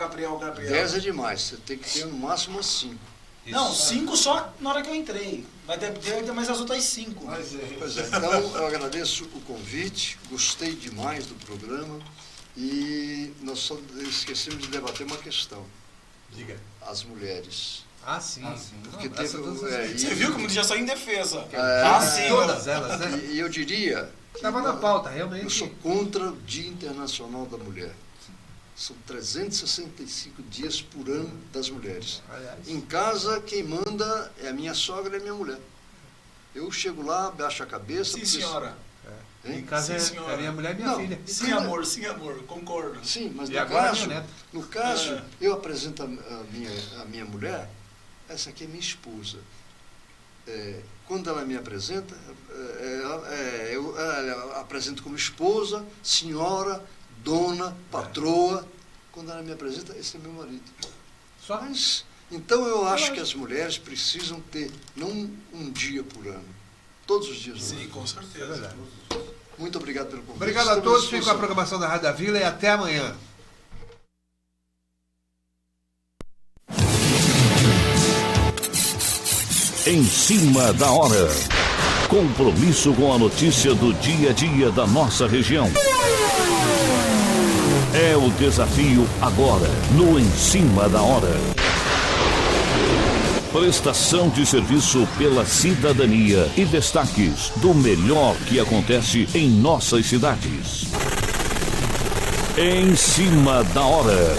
10 é demais, você tem que ter no máximo 5. Não, 5 só na hora que eu entrei. Vai ter mais as outras 5. Pois é, então eu agradeço o convite, gostei demais do programa e nós só esquecemos de debater uma questão. Diga. As mulheres. Ah, sim. Porque você viu como já saiu em defesa. Todas elas, né? E eu diria... Estava na pauta, realmente. Eu sou contra o Dia Internacional da Mulher. São 365 dias por ano das mulheres. Em casa, quem manda é a minha sogra e a minha mulher. Eu chego lá, baixo a cabeça... Sim, senhora. Em casa é minha mulher e minha filha. Sim, amor, concordo. Sim, mas no caso, eu apresento a minha mulher, essa aqui é minha esposa. Quando ela me apresenta, eu apresento como esposa, senhora, dona, patroa. Quando ela me apresenta, esse é meu marido. Só? Mas, então eu acho que as mulheres precisam ter, não um dia por ano, todos os dias. Sim, com certeza. Muito obrigado pelo convite. Obrigado a todos, fico com a programação da Rádio da Vila e até amanhã. Em Cima da Hora. Compromisso com a notícia do dia a dia da nossa região. É o desafio agora, no Em Cima da Hora. Prestação de serviço pela cidadania e destaques do melhor que acontece em nossas cidades. Em Cima da Hora.